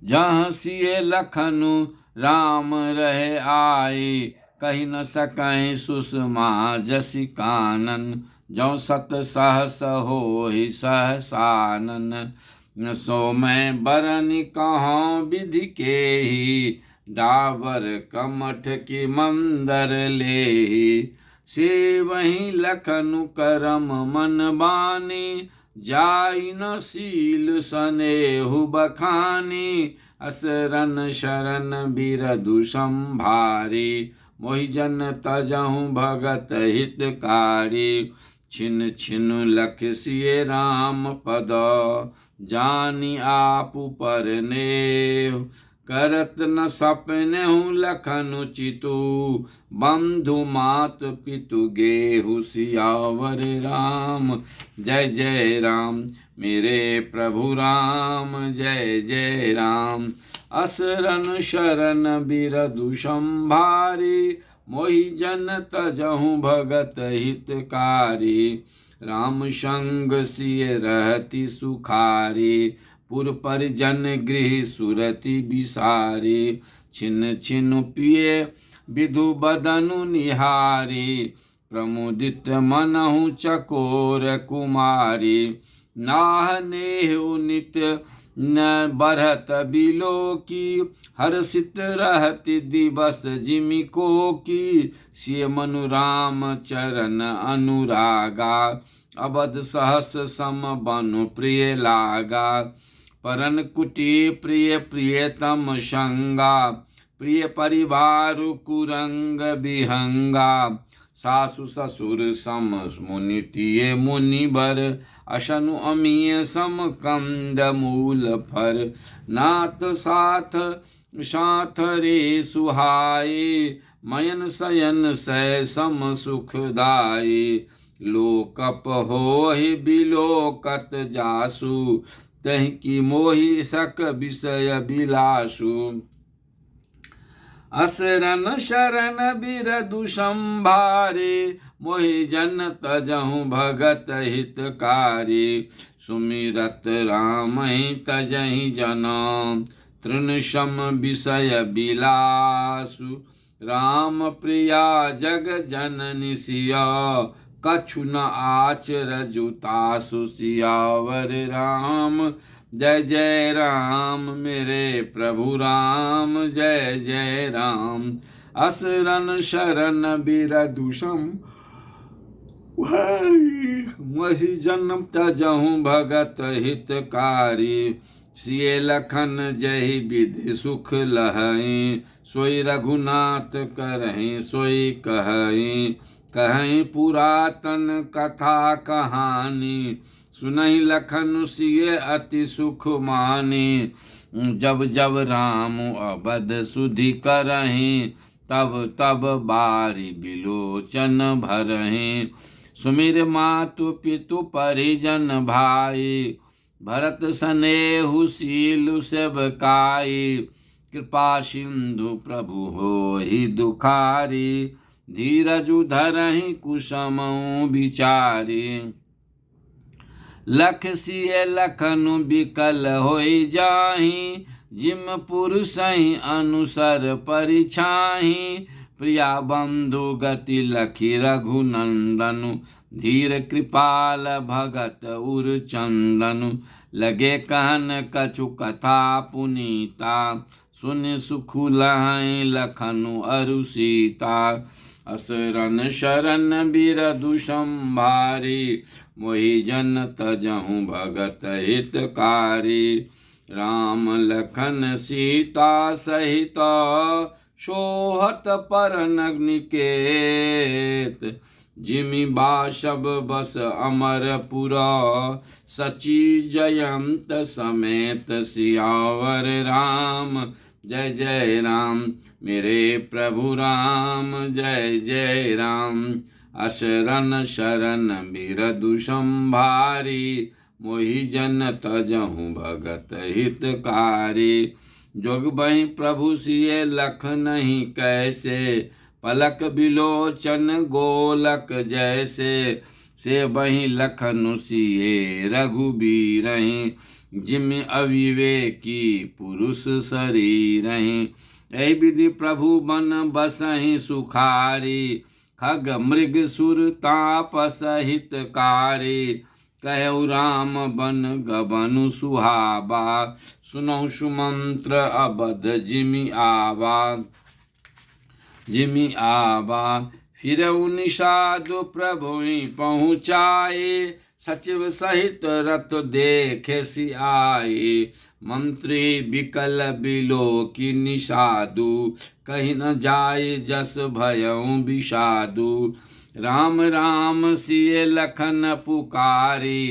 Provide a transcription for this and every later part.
जहाँ सिए लखनु राम रहे आए, कही न सकहि सुषमा जसि कानन। जौ सत सहस होहि सहसानन, सो मैं बरनि कहौं विधि केहि। डाबर कमठ की मंदर लेहि, से वही लखनु करम मन बानी। जाई न सील सनेहु बखानी, असरन शरण बिरधु संभारी। मोहि जन तजहु भगत हितकारी, छिन छिन लख सिए राम पद। जानी आपु पर नेह, करत न सपनेहु लखनु चितु। बंधु मात पितु गेहु सियावर राम। जय जय राम मेरे प्रभु राम, जय जय राम। असरन शरण बिरधु संभारी, मोहि जन तजहु भगत हितकारी। राम संग सिय रहति सुखारी, पुर परिजन गृह सुरति बिसारी। छिन छिन पिए विधु बदनु निहारी, प्रमुदित मनहु चकोर कुमारी। नाह नेहु नित्य न बढ़त बिलोकी, हर्षित रहति दिवस जिमिको की। सिय मनु राम चरण अनुरागा, अवध सहस सम बनु प्रिय लागा। परन कुटी प्रिय प्रियतम संगा, प्रिय परिवार कुरंग विहंगा। सासु ससुर सम मुनि तिये मुनिवर, अशनु अमीय सम कंद मूल फर। नाथ साथ साथ रे सुहाए, मयन सयन सै सम सुखदाई। लोकप होहि बिलोकत जासु, तहि की मोहि सक विषय बिलासु। असरन शरण बिरधु संभारे, मोहि जन तजहु भगत हितकारी। सुमिरत रामहि तजहि जन, तृण सम विषय बिलासु। राम प्रिया जग जननि सिया, कछु न आचर जुतासु सियावर राम। जय जय राम मेरे प्रभु राम, जय जय राम। असरन शरण बिरधु मोहि जन तजहु भगत हितकारी। सिए लखन जहि विधि सुख लहई, सोई रघुनाथ करहि सोई कहई। कहई पुरातन कथा कहानी, सुनहि लखन सिए अति सुख मानी। जब जब राम अवध सुधि करहि, तब तब बारी बिलोचन भरहि। सुमिर मातु पितु परिजन भाई, भरत सनेहु सीलु सेवकाई। कृपा सिंधु प्रभु होहि दुखारी, धीरजु धरहि कुसमउ विचारी। लख सिय लखनु बिकल होई जाहि, जिम पुरुषहि अनुसर परिछाहि। प्रिया बंधु गति लखी रघुनंदनु, धीर कृपाल भगत उर चंदनु। लगे कहन कछु कथा पुनीता, सुन सुख लहै लखनु अरु सीता। असरन शरण बिरधु संभारी, मोहि जन तजहु भगत हितकारी। राम लखन सीता सहित, सोहत परन निकेत। जिमि बाशब बस अमरपुर, सची जयंत समेत सियावर राम। जय जय राम मेरे प्रभु राम, जय जय राम। असरन शरण बिरधु संभारी, मोहि जन तजहु भगत हितकारी। जोग बहि प्रभु सिए लखनहि कैसे, पलक बिलोचन गोलक जैसे। से बही लखन सिए रघुबीर जिम अविवेकी पुरुष शरीर। ऐ विधि प्रभु बन बसहि सुखारी खग मृग सुर तापस हितकारी। कहु राम बन गबनु सुहावा सुनौ सुमंत्र अबध जिमि आवा। फिरऊ निषादु प्रभु पहुँचाए सचिव सहित रथ देखे सि आए। मंत्री बिकल बिलो की निषादु कहीं न जाए जस भयउ विषादु। राम राम सिय लखन पुकारी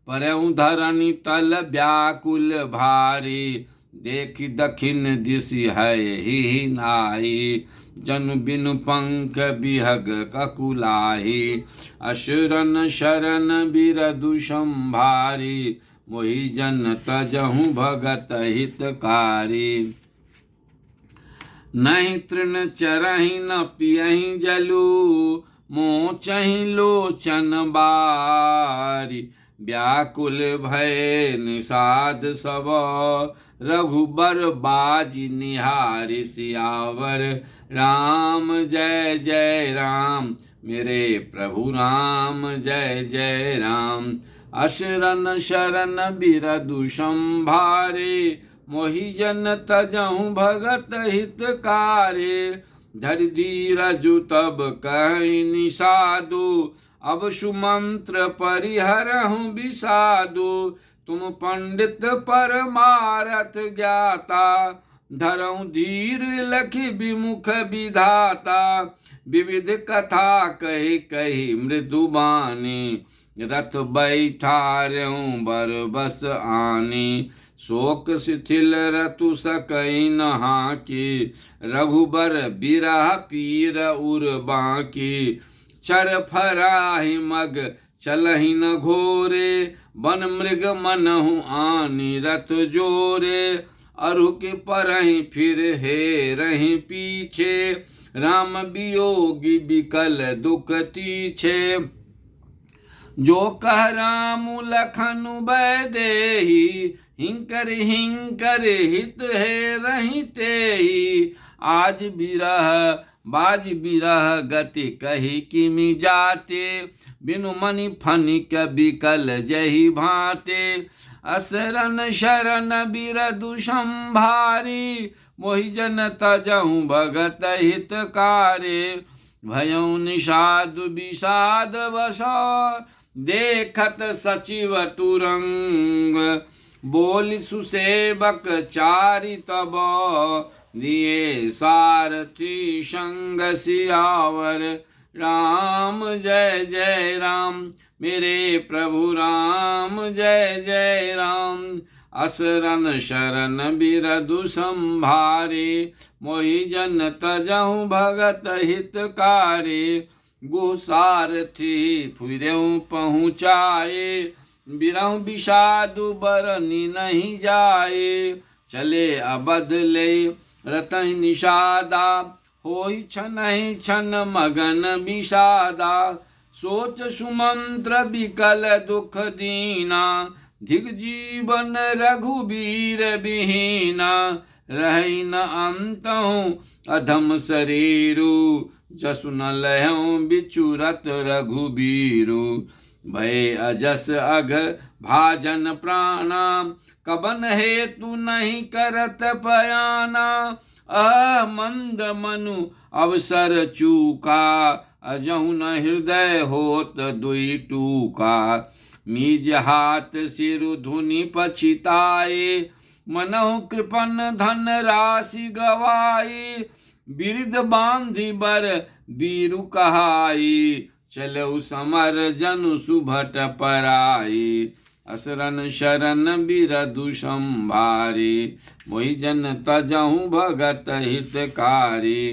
परऊ धरनी तल व्याकुल भारी। देखि दखिन दिशि है ही नाई जनु बिनु पंख बिहग ककुलाही। असुरन शरण बिरदु संभारी मोहि जन तजहु भगत हितकारी। नहीं तृण चरहि न पियहि जलु मोचहि लोचन बारी। व्याकुल भय निषाद सब रघुबर बाजी निहारी। सियावर राम जय जय राम मेरे प्रभु राम जय जय राम। असुरन शरण बिरदु संभारे मोहि जन तजहु भगत हितकारी। धरि धीरजु तब कहि निषादु अब सुमंत्र परिहरहु विषादु। तुम पंडित परमारथ ज्ञाता धरऊ धीर लखि विमुख विधाता। विविध कथा कही कही मृदु बानी रथ बैठार्यऊ बर बस आनी। शोक शिथिल रतु सकई नहा की रघुबर बिरह पीर उर बाकी। चर फराहि मग चलहि न घोरे बन मृग मनहु आनी रथ जोरे। अरु के परहि फिर हे रहि पीछे राम वियोगी बिकल दुख तीछे। जो कह राम लखनु बैदेही हिंकर हित है रही तेही। आज बिरह बाज बिरह गति कही किमि जाते बिनु मनि फनिक बिकल जहि भाते। असरन शरण बिरदु संभारी मोहि जन तजहु भगत हितकारी। भयउ निषाद विषाद वश देखत सचिव तुरंग। बोल सुसेवक चारि तब दिए सारथी संग। सियावर राम जय जय राम मेरे प्रभु राम जय जय राम। असरन शरण बिरदु संभारे मोहि जन तजहु भगत हितकारी। गुह सारथी फिरऊ पहुँचाए बिरहु विषादु बरनी नहीं जाए। चले अबध ले रतहि निषादा होई छनहि छन मगन विषादा। सोच सुमंत्र बिकल दुख दीना धिग जीवन रघुबीर विहीना। रहि न अंतहु अधम शरीरु जसु न लहु बिचुरत रघुबीरु। भय अजस अघ भाजन प्राणा कबन हेतु नहीं करत पयाना। मंद मनु अवसर चूका अजहु न हृदय होत दुई टूका। मीज हाथ सिरु धुनि पछिताए मनहु कृपन धन राशि गवाई। बिरद बांधि बर बीरु कहाई चलऊ समर जनु सुभट पराई। असरन शरण बिरदु संभारी मोहि जन तजहु भगत हितकारी।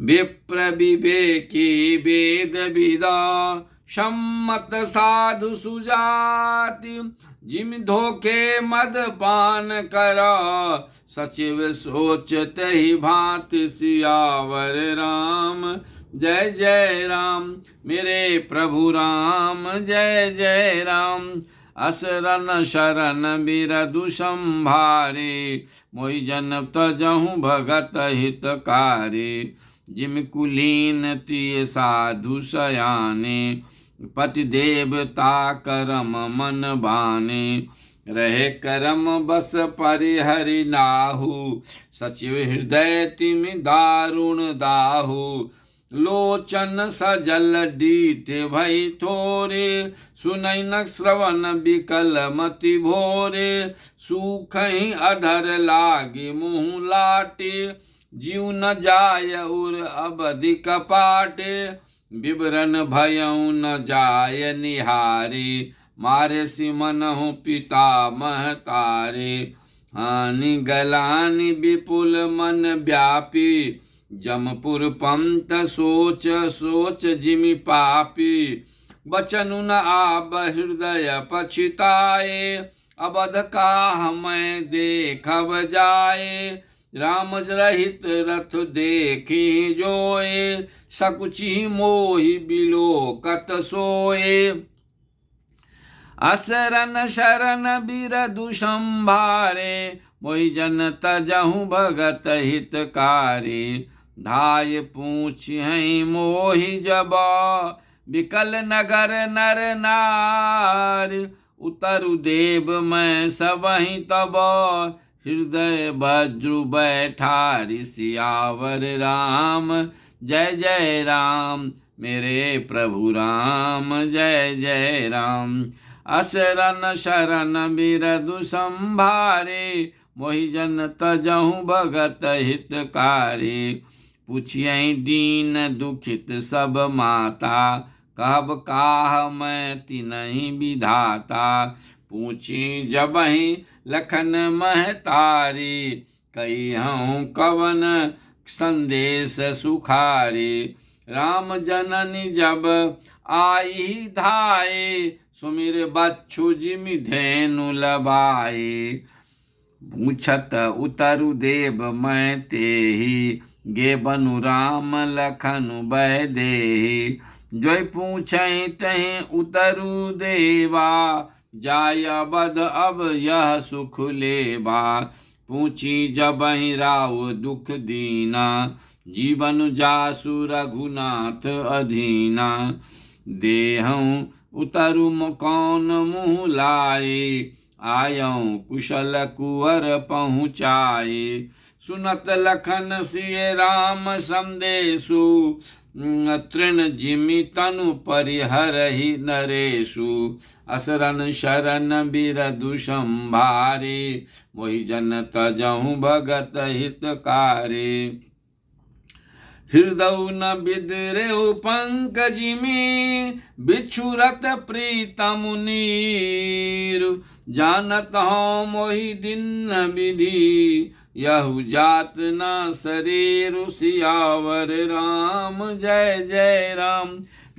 विप्र विवेकी वेद विदा सम्मत साधु सुजाति जिम धोखे मद पान करा, सचिव सोचत ही भांति सियावर राम। जय जय राम मेरे प्रभु राम, जय जय राम। असरन शरण बिरदु संभारे, मोहि जन तजहु भगत हितकारी। जिम कुलीन तिय साधु सयाने, पति देवता करम मन बाने। रहे करम बस परिहरि नाहु, सचिव हृदय तिमि दारुण दाहु। लोचन सजल डीठ भई थोरे, सुनई न श्रवण बिकल मति भोरे। सूखहि अधर लागे मुँह लाटे, जीव न जाय उर अबधि कपाटे। विवरण भयउ न जाय निहारे, मारे सिमनहु पिता महतारे। हानि गलानि विपुल मन व्यापी, जमपुर पंत सोच सोच जिमि पापी। बचनु न आब हृदय पछिताए, अबध काह मैं देखब जाए। राम रहित रथ देखी जोए, सकुचि मोहि बिलोकत सोए। असरन शरण बिरदु संभारे, मोहि जन तजहु भगत हितकारी। धाय पूछहि मोहि जब, बिकल नगर नर नार। उतरु देव मैं सबहि तब, हृदय वज्रु बैठारि सियावर राम। जय जय राम मेरे प्रभु राम, जय जय राम। असरन शरण बिरदु संभारे, मोहि जन तजहु भगत हितकारी। पूछियहि दीन दुखित सब माता, कहब काह मैं तिनहि विधाता। पूछी जबहि लखन महतारी, कहिहउँ कवन संदेश सुखारी। राम जननी जब आई धाये, सुमिर बच्छु जिमि धेनु लबाए। पूछत उतरु देव मैं तेहि, गे बनु राम लखनु बै देहि। जोई पूछहि तहि उतरु देवा, जाय अबध अब यह सुख लेबा। पूछी जबहि राव दुख दीना, जीवन जासु रघुनाथ अधीना। देहऊँ उतरु कौन मुँह लाए, आयऊँ कुशल कुंवर पहुँचाए। सुनत लखन सिय राम संदेशु, तृण जिमि तनु परिहरहि नरेशु। असरन शरण बिरदु संभारे, मोहि जन तजहु भगत हितकारी। हृदय न बिदरेउ पंकजिमि, बिछुरत प्रीतम नीर। जानत हूँ मोहि दिन विधि, यहु जात न शरीर सियावर राम। जय जय राम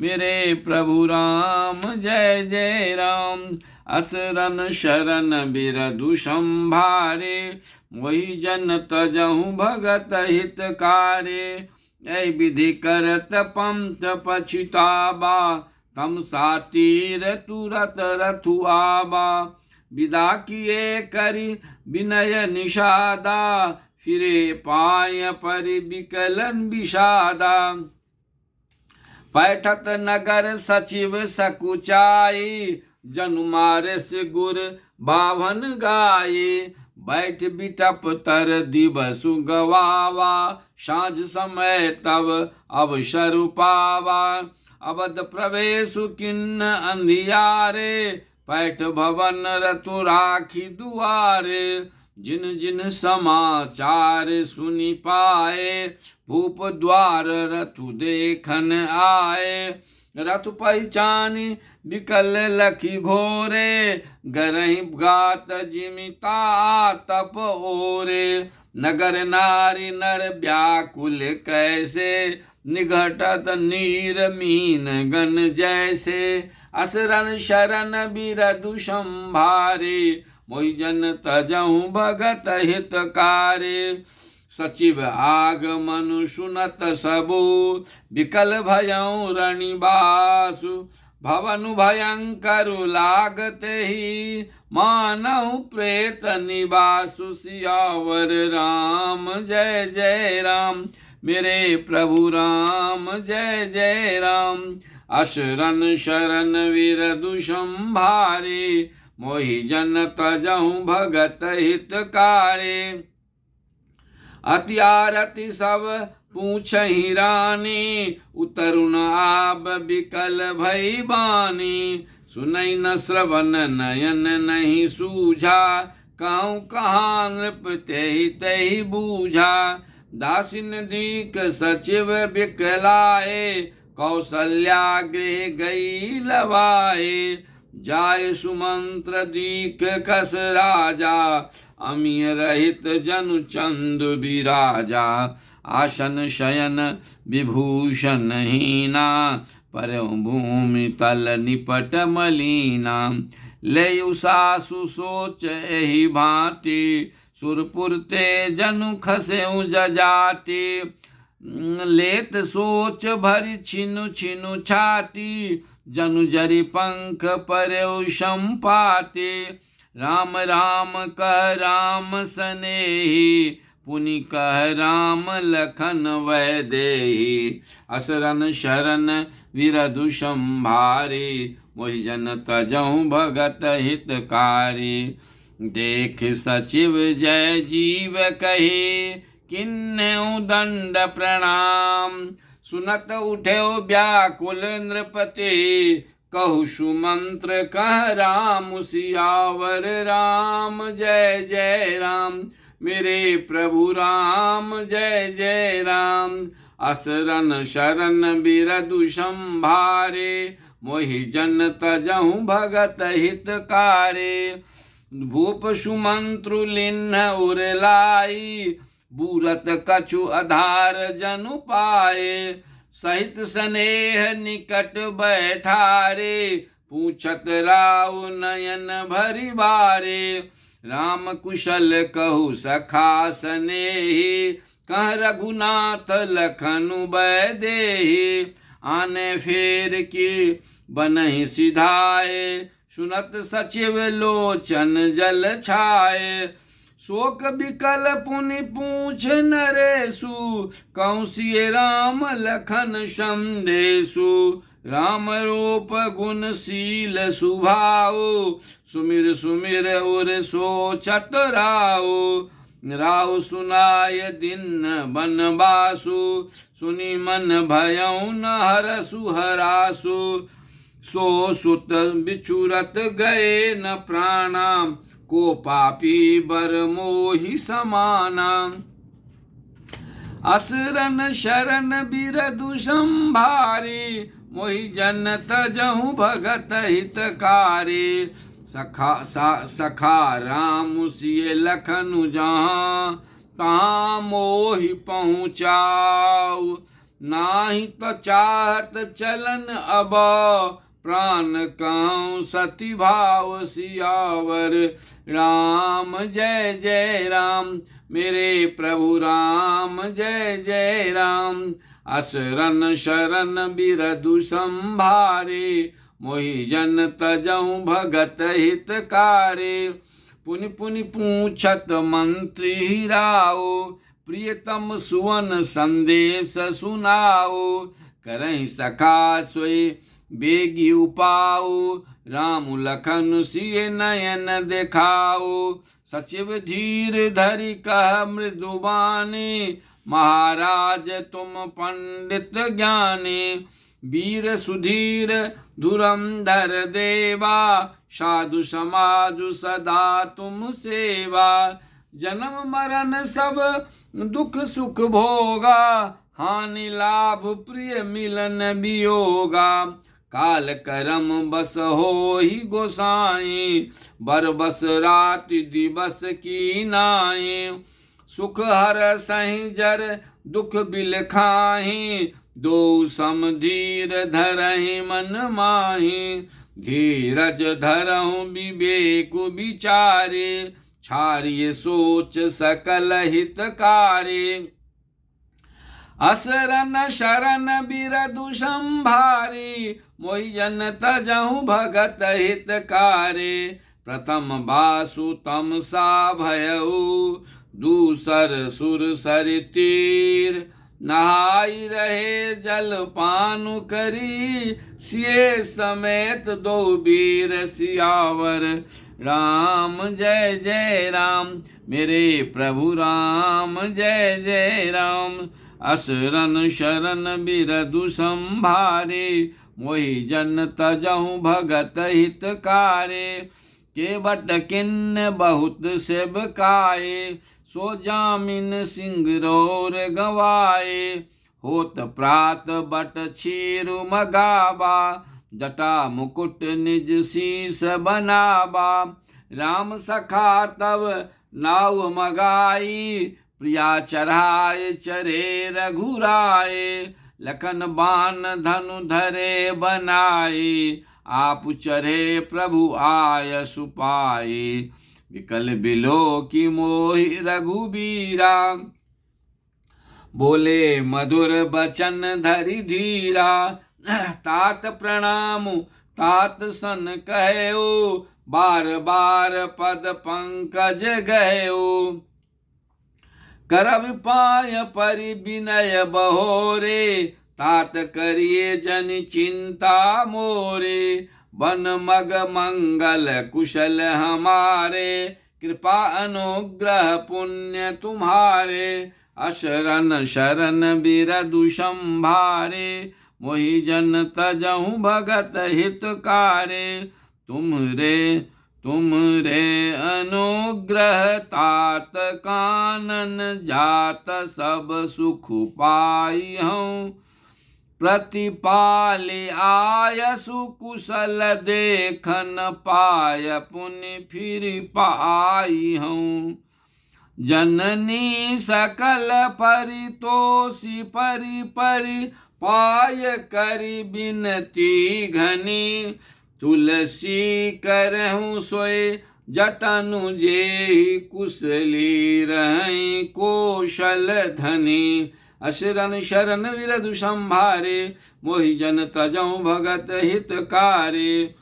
मेरे प्रभु राम, जय जय राम। असरन शरण बिरदु संभारे, मोहि जन तजहु भगत हितकारी। ऐ विधि करत पंथ पछिताबा, तम सातीर तुरत रथु आबा। विदा किए करि विनय निषादा, फिरे पाय परि बिकलन विषादा। पैठत नगर सचिव सकुचाई, जनु मारस गुर बाभन गाये। बैठ बिटप तर दिवसु गवावा, साँझ समय तब अवसर पावा। अवध प्रवेशु किन्न अंधियारे, पैठ भवन रतु राखी दुआरे। जिन जिन समाचार सुनि पाए, भूप द्वार रतु देखन आए। रथ पहचानी विकल लखी घोरे, गरहि गात जिमिता तप ओरे। नगर नारी नर व्याकुल कैसे, निघटत नीर मीन गन जैसे। असरन शरण बिरदु संभारे, मोहि जन तजहु भगत हितकारे। सचिव आगमनु सुनत सबो, विकल भयउ रणिबासु। भवनु भयंकर लागते ही, मानहु प्रेत निवासु। सियावर राम जय जय राम, मेरे प्रभु राम जय जय राम। असरन शरण विरदु संभारे, मोहि जन तजहु भगत हितकारे। अति आरती सब पूछहि रानी, उतरु न आब विकल भई बानी। सुनई न श्रवण नयन नहीं सूझा, कहूँ कहाँ नृप तेहि तेहि बूझा। दासिन दीक सचिव बिकलाए, कौशल्या गृह गई लवाए। जाय सुमंत्र दीक कस राजा, अमीय रहित जनु चंदु बिराजा। आसन शयन विभूषण हीना, परौ भूमि तल निपट मलीना। लेउ सासु सोच एहि भांति, सुरपुर ते जनु खसेउ जजाति। लेत सोच भरि छिनु छिनु छाती, जनु जरि पंख परौ संपाति। राम राम कह राम सनेही, पुनि कह राम लखन वैदेही। असरन शरण विरधु संभारे, मोहि जन तजहु भगत हितकारी। देख सचिव जय जीव कहे, किन्नेउ दंड प्रणाम। सुनत उठेउ व्याकुल नृपति, कहु सुमंत्र कह राम। सियावर राम जय जय राम, मेरे प्रभु राम जय जय राम। असरन शरण बिरदु संभारे, मोहि जन तजहु भगत हितकारे। भूप सुमंत्रु लिन्ह उरलाई, बूरत कछु आधार जनु पाए। सहित स्नेह निकट बैठारे, पूछत राउ नयन भरि बारे। राम कुशल कहु सखा स्नेही, कह रघुनाथ लखनु वैदेही। आने फेर की बनहि सिधाए, सुनत सचिव लोचन जल छाए। शोक विकल पुनि पूछ नरेशु, कहूँ सिय राम लखन संदेशु। राम रूप गुण शील सुभाओ, सुमिर सुमिर उर सोचत राओ। राव सुनाय दिन बनवासु, सुनि मन भयउ न हरसु हरासु। सो सुत बिछुरत गए न प्राणा, को पापी बर मोहि समाना। असरन शरण बिरदु संभारे, मोहि जन तजहु भगत हितकारी। सखा राम सिय लखनु जहाँ, तहाँ मोहि पहुँचाऊ। नाही तो चाहत चलन अब, प्राण कहूँ सती भाव। सियावर राम जय जय राम, मेरे प्रभु राम जय जय राम। असरन शरण बिरदु संभारे, मोहि जन तजहु भगत हितकारी। पुनि पुनि पूछत मंत्री राओ, प्रियतम सुवन संदेश सुनाओ। करहि सखा सोई बेगी उपाओ, राम लखन सिय नयन देखाओ। सचिव धीर धरि कह मृदुबानी, महाराज तुम पंडित ज्ञानी। वीर सुधीर धुरंधर देवा, साधु समाजु सदा तुम सेवा। जन्म मरण सब दुख सुख भोगा, हानि लाभ प्रिय मिलन वियोगा। काल करम बस हो ही गोसाई, बर बस रात दिवस की नाई। सुख हर सही जर दुख बिल खाही, दो सम धीर धरहि मन माही। धीरज धरहु विवेक विचारे, छारिय सोच सकल हितकारी। असरन शरण बिरदु संभारी, मोहि जन तजहु भगत हितकारे। प्रथम बासु तम सा भयउ, दूसर सुर सरि तीर। नहाई रहे जल पानु करी, सिए समेत दो वीर सियावर राम। जय जय राम मेरे प्रभु राम, जय जय राम। असरन शरण बिरदु संभारे, मोहि जन तजहु भगत हितकारे। केवट किन्न बहुत सेवकाए, सो जामिन सिंगरौर गवाए। होत प्रात बट छीरु मगाबा, जटा मुकुट निज शीस बनाबा। राम सखा तब नाव मगाई, प्रिया चढ़ाए चरे रघुराए। लखन बान धनु धरे बनाए, आप चढ़े प्रभु आय सुपाए। विकल बिलो की मोहि रघुबीरा, बोले मधुर बचन धरि धीरा। तात प्रणाम तात सन कहो, बार बार पद पंकज गयो। करब पाय परि विनय बहोरे, तात करिए जन चिंता मोरे। बन मग मंगल कुशल हमारे, कृपा अनुग्रह पुण्य तुम्हारे। अशरण शरण बिरदु संभारे, मोहि जन तजहु भगत हितकारे। तुमरे अनुग्रह तात कानन, जात सब सुख पाई हूँ। प्रतिपालि आयसु कुशल, देखन पाय पुनि फिर पाई हूँ। जननी सकल परितोषी, परि परि पाय करि बिनती घनी। तुलसी करहु सोय जतनु, जेहि कुशली रहि कौशल धनी। अशरण शरण विरधु संभारे, मोहि जन तजहु भगत हितकारे।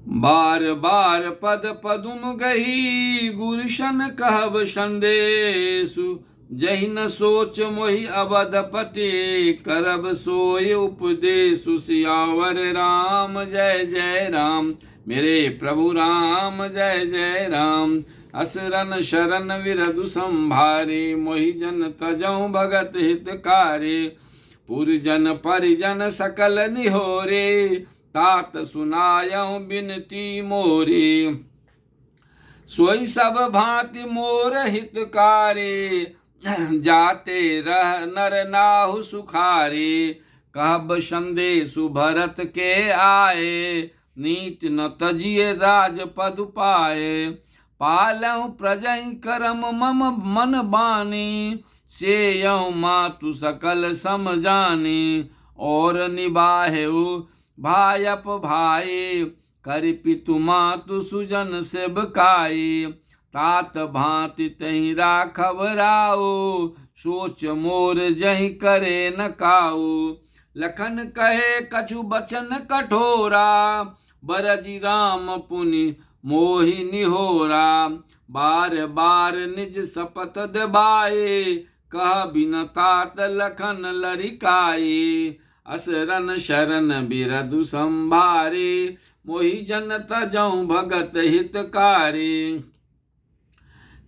बार बार पद पदुम गही, गुरशन कहब संदेशु। जहि न सोच मोहि अवधपति, करब सोय उपदेशु। सियावर राम जय जय राम मेरे प्रभु राम, जय जय राम। असरन शरण विरधु संभारे, मोहि जन तजहु भगत हितकारे। पुरजन परिजन सकल निहोरे, तात सुनायहु बिनती मोरी। सोई सब भांति मोर हितकारे, जाते रह नर नाहु सुखारे। कहब संदेशु भरत के आए, नीत न तजिए राजपद पाए। पालहु प्रजहि करम मम मन बानी, सेयहु मातु सकल सम जानी। और निबाहेउ भायप भाई, करि पितु मातु सुजन सेबकाई। तात भांति तहि राखब राउ, सोच मोर जहि करे न काऊ। लखन कहे कछु बचन कठोरा, बरजी राम पुनि मोहि निहोरा। बार बार निज शपथ देबाए, कह बिन तात लखन लरिकाए। असरन शरण बिरधु संभारे, मोहि जन तजहु भगत हितकारे।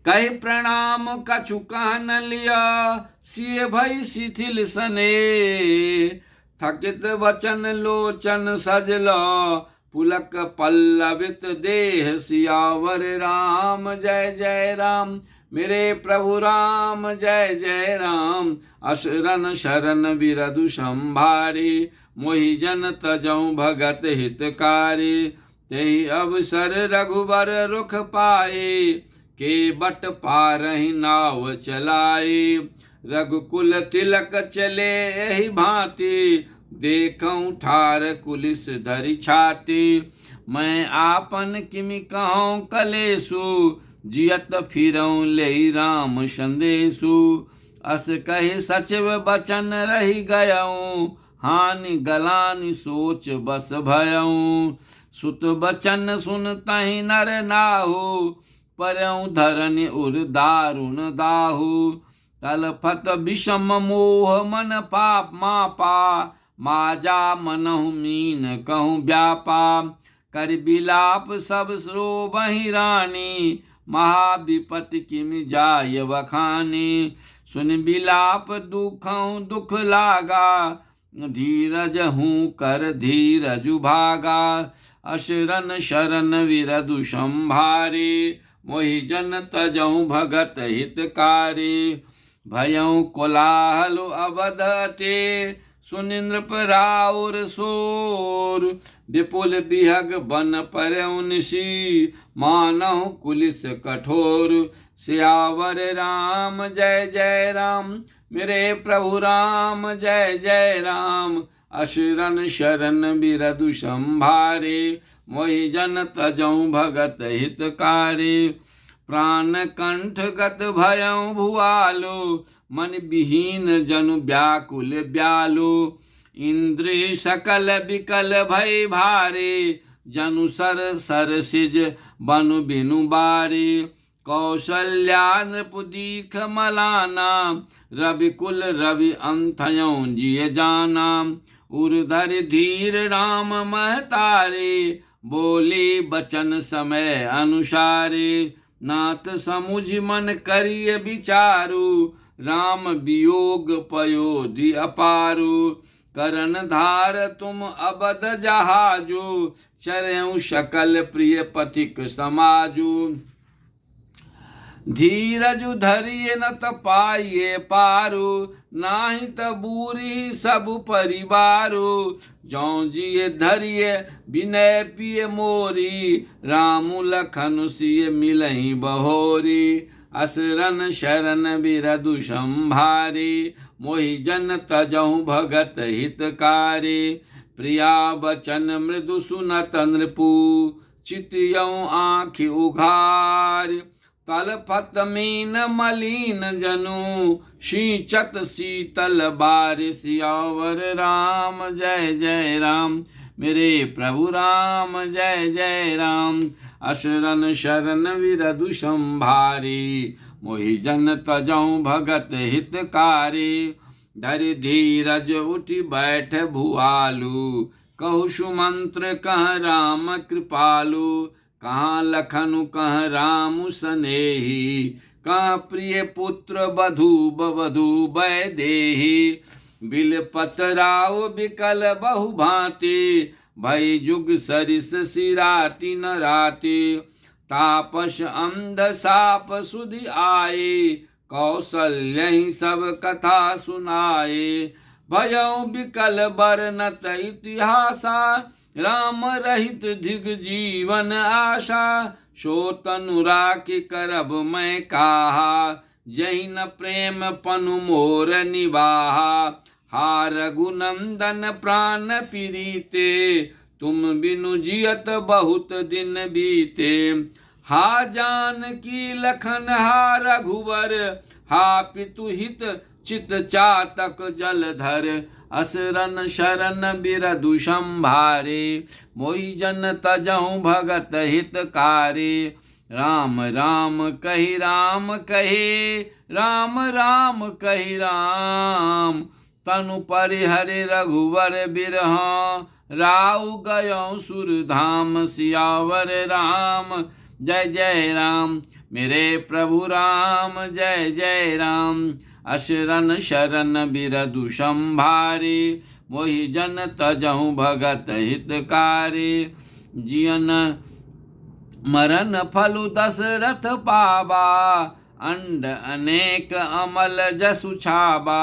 कहि प्रणाम कछु कह न लिया, सिय भई शिथिल सने। थकित वचन लोचन सजल, पुलक पल्लवित देह। सियावर राम जय जय राम मेरे प्रभु राम जय जय राम। असरन शरण बिरधु संभारी, मोहि जन तजऊ भगत हितकारी। तेहि अवसर रघुबर रुख पाए, के बट पारहि नाव चलाए। रघुकुल तिलक चले एहि भांति, देखऊं ठार कुलिस धरि छाती। मैं आपन किमि कहूँ कलेसु, जियत फिरऊं ले राम संदेशु। अस कहि सचिव बचन रहि गयऊं, हानि गलानि सोच बस भयऊं। सुत बचन सुनतहि नर नाहु, परऊं धरनि उर दारुण दाहु। तलफत विषम मोह मन पाप मापा, माजा मनहु मीन कहूँ व्यापा। कर बिलाप सब रोबहि रानी, महाविपति किमि जाय बखानी। सुन बिलाप दुखऊं दुख लागा, धीरज हूँ कर धीरजु भागा। अशरन शरण विरधु संभारी, मोहि जन तजऊं भगत हितकारी। भयऊं कोलाहल अवधते, सुनि नृप राउर सोर। विपुल बिहग बन परऊं निशी, मानहु कुलिस कठोर। सियावर राम जय जय राम, मेरे प्रभु राम जय जय राम। अशरन शरण बिरधु संभारे, मोहि जन तजऊं भगत हितकारी। प्राण कंठ गत भयऊं भुआलो, मन विहीन जनु व्याकुल ब्यालो। इंद्र सकल विकल भय भारे, जनु सर सर सिज बनु बिनु बारे। कौशल्या नृपु दीख मलाना, रवि कुल रवि अंथयों जिय जाना। उर्धर धीर राम महतारे, बोले बचन समय अनुसारे। नाथ समुझ मन करिय विचारु, राम वियोग पयोधि अपारु। करन धार तुम अबध जहाजु, चरऊं सकल प्रिय पथिक समाजु। धीरजु धरिय न तपाइये पारु, नाही तबूरी सब परिवारु। जौं जिय धरिय विनय पिय मोरी, रामु लखनु सिय मिलहि बहोरी। असरन शरण बिरधु संभारी, मोहि जन तजऊं भगत हितकारी। प्रिया बचन मृदु सुनत नृपु, चितयऊं आँखि उघार। तलफत मीन मलिन जनु, शीचत शीतल बारिश। सियावर राम जय जय राम, मेरे प्रभु राम जय जय राम। अशरन शरण विरधु संभारी, मोहि जन तजऊं भगत हितकारी। धरि धीरज उठि बैठ भुआलु, कहु सुमंत्र कह राम कृपालु। कहाँ लखनु कह राम सनेही, कहाँ प्रिय पुत्र बधु बवधु वैदेही। बिलपत राव बिकल बहु भांति, भई जुग सरिस सिराति न राति। तापस अंध साप सुधि आए, कौशल्यहि सब कथा सुनाए। भयऊं बिकल बरनत इतिहासा, राम रहित धिग जीवन आशा। सो तनु राखि करब मैं काहा, जहि न प्रेम पनु मोर निवाहा। हा रघुनंदन प्राण पीड़िते, तुम बिनु जियत बहुत दिन बीते। हा जानकी लखन हा रघुवर, हा पितु हित चित चातक जलधर। असरन शरण बिरधु संभारे, मोहि जन तजऊं भगत हितकारी। राम राम कहि राम कहे, राम राम कहि राम। तनु परिहरि रघुवर बिरह, राउ गयों सुरधाम। सियावर राम जय जय राम, मेरे प्रभु राम जय जय राम। अशरन शरण बिरधु संभारी, मोहि जन तजऊं भगत हितकारी। जियन मरण फलु दशरथ पावा, अंड अनेक अमल जसु छाबा।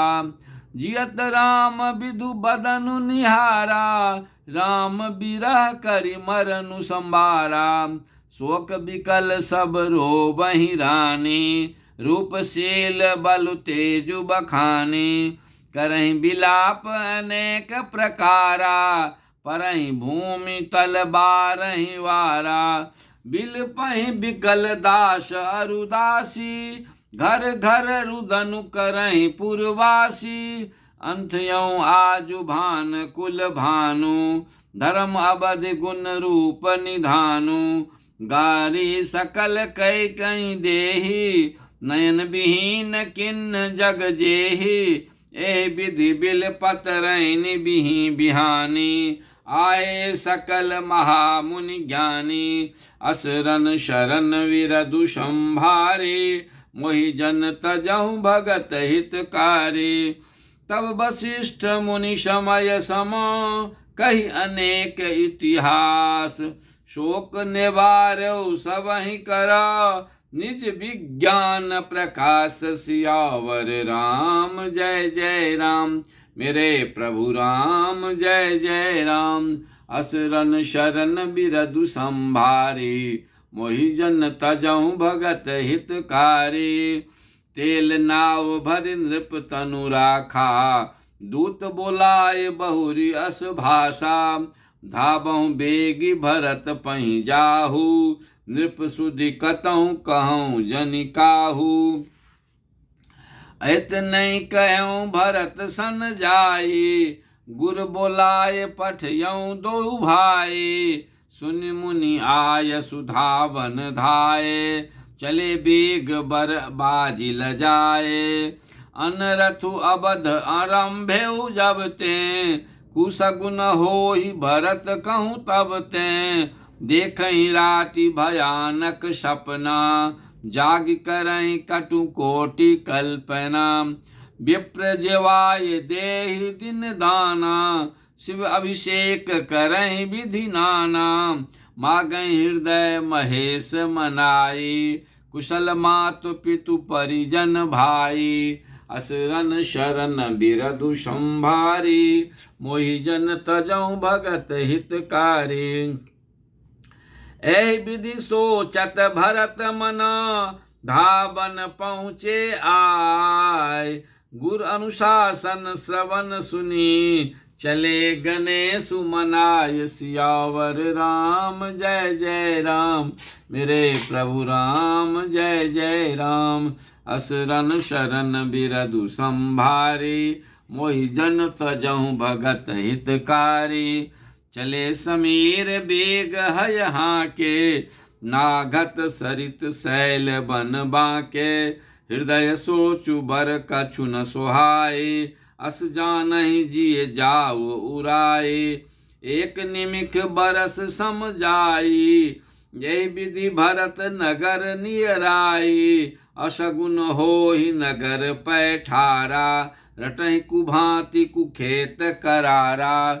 जियत राम विदु बदनु निहारा, राम बिरह करि मरनु संबारा। शोक विकल सब रोबहि रानी, रूपशील बलु तेजु बखानी। करहि बिलाप अनेक प्रकारा, परहि भूमि तल बारहि वारा। बिलपहि बिकल दास अरुदासी, घर घर रुदनु करहि पुरवासी। अंथयौ आजु भान कुल भानु, धर्म अवधि गुण रूप निधानु। गारी सकल कै कई देहि, नयन विहीन किन्न जग जेहि। एहि विधि बिलपत रैनि बिहि बिहानी, आए सकल महामुनि ज्ञानी। असरन शरण विरधु संभारे, मोहि जन तजहु भगत हितकारी। तब वशिष्ठ मुनि समय सम, कहि अनेक इतिहास। शोक निवारौ सबहि करा, निज विज्ञान प्रकाश। सियावर राम जय जय राम, मेरे प्रभु राम जय जय राम। असरन शरण बिरधु संभारी, मोहि जन तजहु भगत हितकारी। तेल नाव भरि नृप तनु राखा, दूत बोलाए बहुरी अस भाषा। धाबहु बेगी भरत पहि जाहू, नृप सुधि कतहु कहूँ जनि काहू। एतनै कहूँ भरत सन जाई, गुर बोलाए पठयऊ दो भाई। सुनि मुनि आय सुधावन धाये, चले बेग बर बाजी लजाए। अनरथु अवध आरंभेउ जब ते, कुसगुन होहि भरत कहूँ तब ते। देखहि राति भयानक सपना, जाग करहि कटु कोटि कल्पना। विप्र जेवाय देहि दिन दाना, शिव अभिषेक करहि विधि नाना। मागहि हृदय महेश मनाई, कुशल मातु पितु परिजन भाई। असरन शरण बिरधु संभारी, मोहि जन तजहु भगत हितकारी। एहि विधि सोचत भरत मना, धावन पहुँचे आय। गुर अनुशासन श्रवण सुनी, चले गणेशु मनाय। सियावर राम जय जय राम, मेरे प्रभु राम जय जय राम। असरन शरण बिरधु संभारी, मोहि जन तजहु भगत हितकारी। चले समीर बेग हय हाके, नागत सरित शैल बन बाके। हृदय सोचु बर कछु न सोहाए, अस जानहि जिय जाऊ उराए। एक निमिख बरस सम जाई, यही विधि भरत नगर नियराई। अशगुन होहि नगर पैठारा, रटहि कुभांति कुखेत करारा।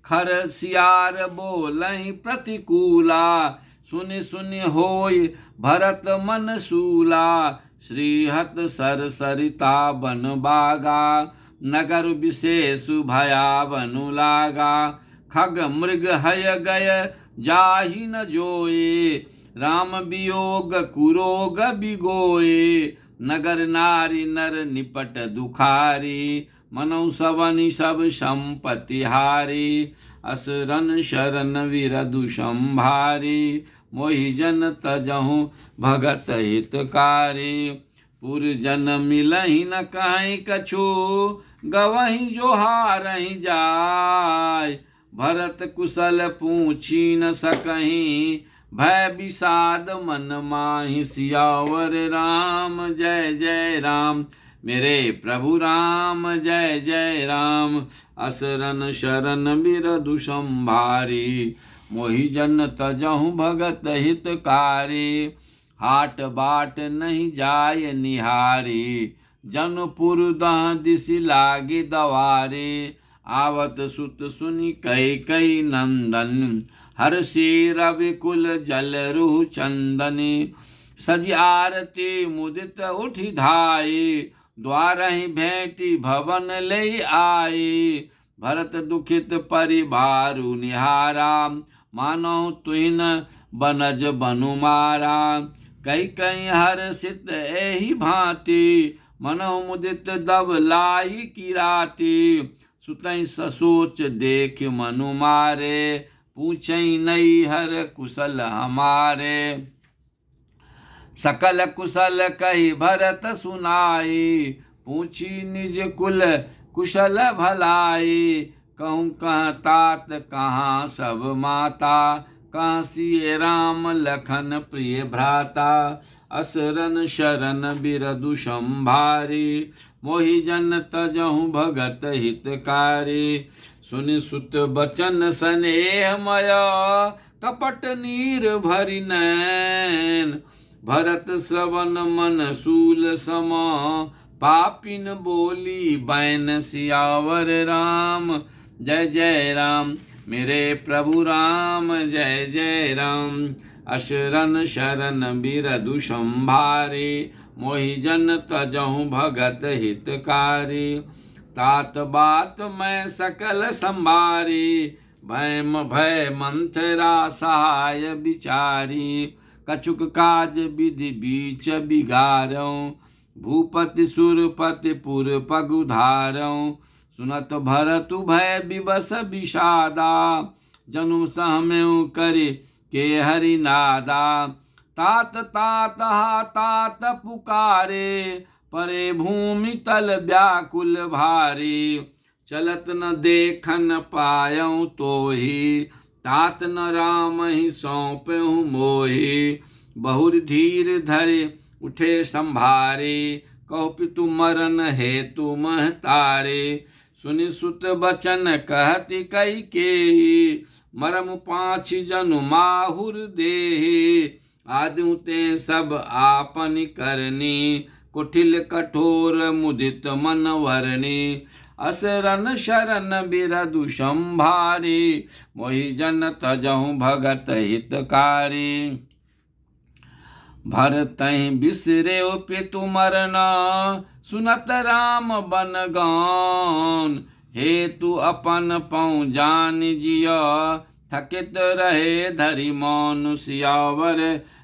खर सियार बोलहि प्रतिकूला, सुनि सुनि होय भरत मन सूला। श्रीहत सर सरिता बन बागा, नगर विशेषु भयावनु लागा। खग मृग हय गय जाहि न जोए, राम वियोग कुरोग बिगोए। नगर नारी नर निपट दुखारी, मनौ सवनि सब संपत्ति हारी। असरन शरण विरधु संभारी, मोहि जन तजहु भगत हितकारी। पुरजन मिलहि न कहीं कछु, गवहि जोहारहि जाय। भरत कुशल पूछी न सकहीं, भय विषाद मन माहि। सियावर राम जय जय राम, मेरे प्रभु राम जय जय राम। असरन शरण बिरधु संभारी, मोहि जन तजहु भगत हितकारी। हाट बाट नहीं जाय निहारी, जनपुर दह दिसि लागी दवारे। आवत सुत सुनि कैकेयी नंदन, हर्षि रवि कुल जल रुह चंदनी। सजी आरती मुदित उठी धाई, द्वारहि भेंटी भवन ले आई। भरत दुखित परिवारु निहारा, मानो तुहिन बनज बनु मारा। कई कई हर्षित एहि भांति, मनहु मुदित दब लाई की राती। सुतई ससोच देख मनु मारे, पूछई नई हर कुशल हमारे। सकल कुशल कही भरत सुनाई, पूछी निज कुल कुशल भलाई। कहूँ कहाँ तात कहाँ सब माता, कहाँ सिए राम लखन प्रिय भ्राता। असरन शरण बिरदु संभारी, मोहि जन तजहु भगत हितकारी। सुनि सुत बचन स्नेहमय, कपट नीर भरि नैन। भरत श्रवण मन शूल सम, पापिन बोली बैन सियावर राम। जय जय राम मेरे प्रभु राम, जय जय राम। अशरन शरण बिरदु संभारी, मोहि जन तजहु भगत हितकारी। तात बात मैं सकल संभारी, भय मंथरा सहाय बिचारी। कछुक काज विधि बीच बिगारऊं, भूपति सुरपति पुर पगुधारऊं। सुनत भरतु भय विवश विषादा, जनु सहमेउ करि के हरि नादा। तात तात हा तात पुकारे, परे भूमि तल व्याकुल भारी। चलत न देखन पायऊं तोहि, तात न राम ही सौंपहु मोहि। बहुर धीर धरे उठे संभारे, कहु पितु मरन हेतु महतारे। सुनि सुत बचन कहति कैकेयी, मरम पाछि जनु माहुर देहि। आदि ते सब आपनि करनी, कुटिल कठोर मुदित मन वरनी। असरन शरण बिरदु संभारी, मोहि जन तजहु भगत हितकारी। भरतहि बिसरेउ पितु मरना, सुनत राम बन गौन। हेतु अपन पौ जान जिया, थकित रहे धरि मौन। सियावर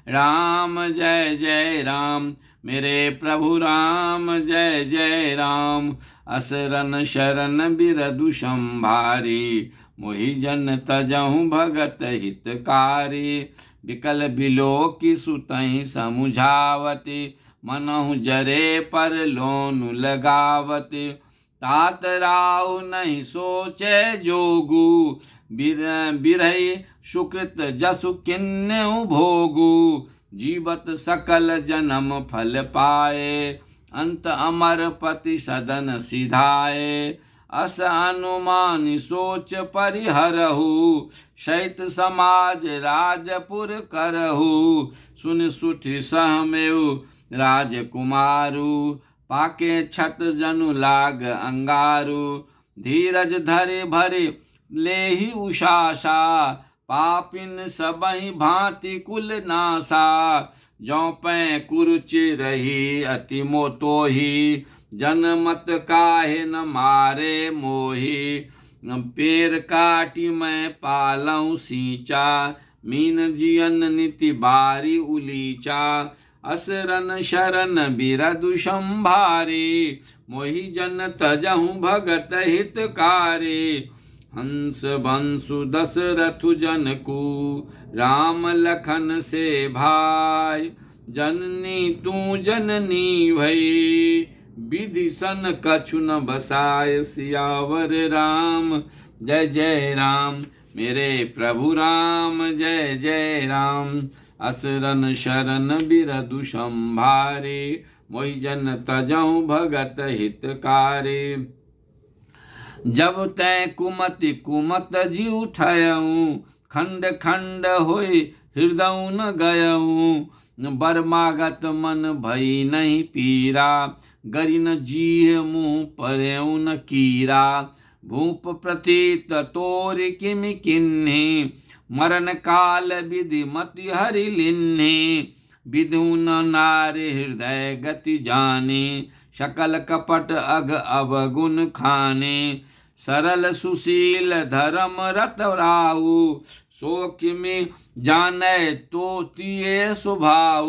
राम जय जय राम, मेरे प्रभु राम जय जय राम। असरन शरण बिरदु संभारी, मोहि जन तजहु भगत हितकारी। विकल बिलोकी सुतहि समुझावती, मनहु जरे पर लोनु लगावती। तात राउ नहीं सोचे जोगु, बिरहि सुकृत जसु किन्नेउ भोगु। जीवत सकल जन्म फल पाए, अंत अमर पति सदन सिधाए। अस अनुमानि सोच परिहरहु, शैत समाज राजपुर करहु। सुन सुठि सहमेउ राजकुमारु, पाके छत जनु लाग अंगारु। धीरज धरे भरे लेहि उषासा, पापिन सबहि भांति कुल नासा। जौ पै कुरुचि रही अति मोतोही, जनमत काहे न मारे मोही। पेड़ काटी मैं पालऊं सींचा, मीन जियन नीति बारी उलीचा। असरन शरण बिरदु संभारी, मोहि जन तजहु भगत हितकारी। हंस बंसु दशरथु जनकू, राम लखन से भाई। जननी तू जननी भई, विधि सन कछु न बसाय। सियावर राम जय जय राम, मेरे प्रभु राम जय जय राम। असरन शरण बिरदु संभारी, मोहि जन तजहु भगत हितकारी। जब तै कुमति कुमत जी उठयऊं, खंड खंड होई हृदय न गयऊं। बर मागत मन भई नहीं पीरा, गरिन जीह मुँह परेऊ न कीरा। भूप प्रतीत तोर किमि किन्हि, मरण काल विधि मति हरि लिन्हि। विधु न नारी हृदय गति जाने, सकल कपट अग अवगुण खाने। सरल सुशील धर्म रत राहु, शोक में जाने तो तिये स्वभाव।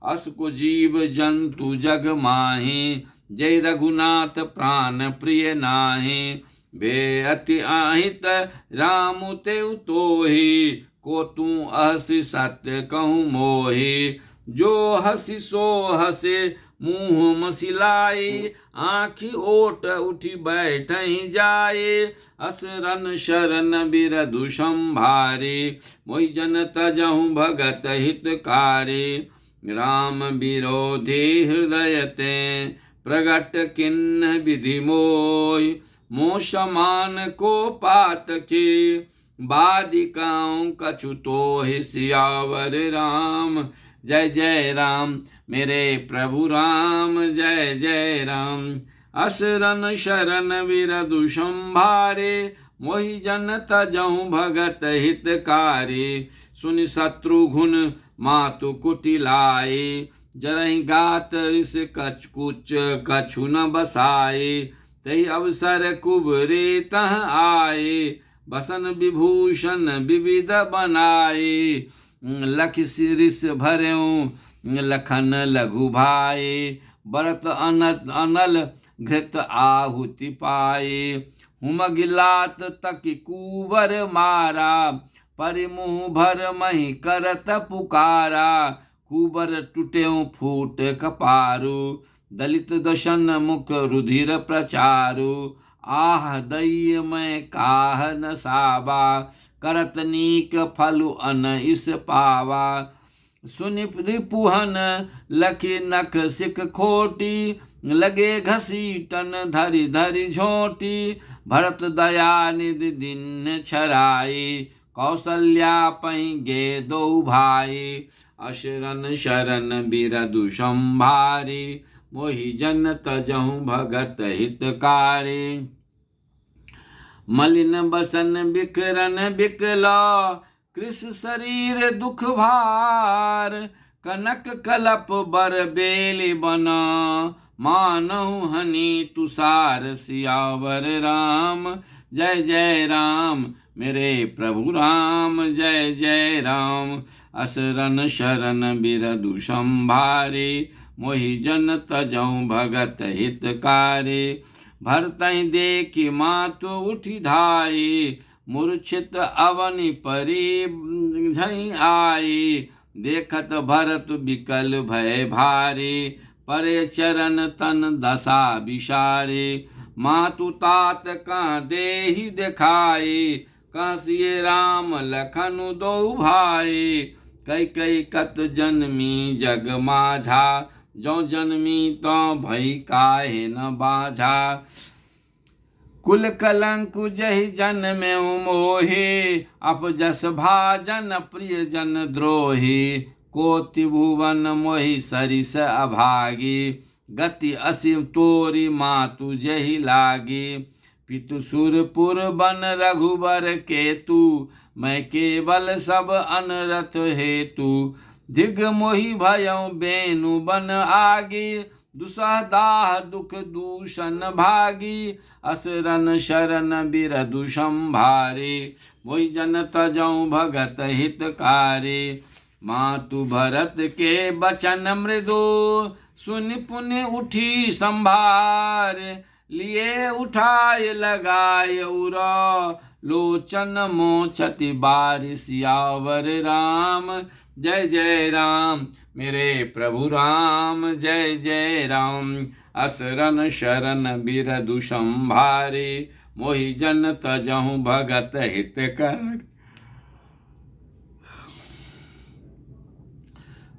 अस को जीव जंतु जग माहे, जय रघुनाथ प्राण प्रिय नाहे। वे अति आहित राम तेउ तोहि, को तू हसी सत्य कहूँ मोहि। जो हसी सो हसे मुँह मसिलाए, आँखि ओट उठी बैठहि जाए। असरन शरण बिरधु संभारे, मोहि जन तजहु भगत हितकारी। राम विरोधी हृदय ते, प्रगट किन्ह विधि मोहि। मोह समान को पात के, बादिकाओं कछु तोहि सियावर राम। जय जय राम मेरे प्रभु राम, जय जय राम। असरन शरण बिरधु संभारे, मोहि जन तजहु भगत हितकारी। सुनि शत्रुघ्न मातु कुटिलाए, जरहि गात ऋष कुच कछु न बसाए। तहि अवसर कुबरे तह आए, बसन विभूषण विविध बनाए। लख शिरीष भरऊँ लखन लघु भाए, बरत अनल घृत आहुति पाए। हुमगिलात तक कुबर मारा, परिमुह भर मही करत पुकारा। कुबर टूट्यों फूट कपारु, दलित दशन मुख रुधिर प्रचारु। आह दैय मैं काह न सावा, करत नीक फलु अन इस पावा। सुनि रिपुहन लखि नख सिख खोटी, लगे घसीटन धरि धरि झोटी। भरत दया निधि दिन छराई, कौशल्या पहि गे दो भाई। अशरन शरण बिरधु संभारी, मोहि जन तजहु भगत हितकारी। मलिन बसन बिखरन बिकला, कृष शरीर दुख भार। कनक कलप बर बेली बना, मानहु हनि तुषार सियावर राम। जय जय राम मेरे प्रभु राम, जय जय राम। असरन शरण बिरधु संभारे, मोहि जन तजहु भगत हितकारी। भरतहि देखि मातु उठि धाई, मूर्छित अवनि परि झहि आई। देखत भरत विकल भय भारी, परे चरण तन दशा विसारे। मातु तात कहाँ देहि देखाई, कहाँ सिए राम लखनु दो भाई। कई कई कत जन्मी जग माझा, जो जन्मी तो भई काहे न बाझा। कुल कलंकु जहि जन्मे मोहि, अपजस भाजन प्रिय जन द्रोही। कोटि भुवन मोहि सरिस अभागी, गति असीम तोरी मातु जहि लागी। पितु सुरपुर बन रघुबर केतु, मैं केवल सब अनरथ हेतु। दिग मोहि भयउ बेनु बन आगी, दुसह दाह दुख दूषण भागी। असरन शरण बिरधु संभारे, मोहि जन तजहु भगत हितकारी। मातु भरत के बचन मृदु, सुनि पुनि उठी संभार। लिए उठाय लगाय उरा, लोचन मोचति बारि सियावर राम। जय जय राम मेरे प्रभु राम, जय जय राम। असरन शरण बिरधु संभारे, मोहि जन तजहु भगत हितकारी।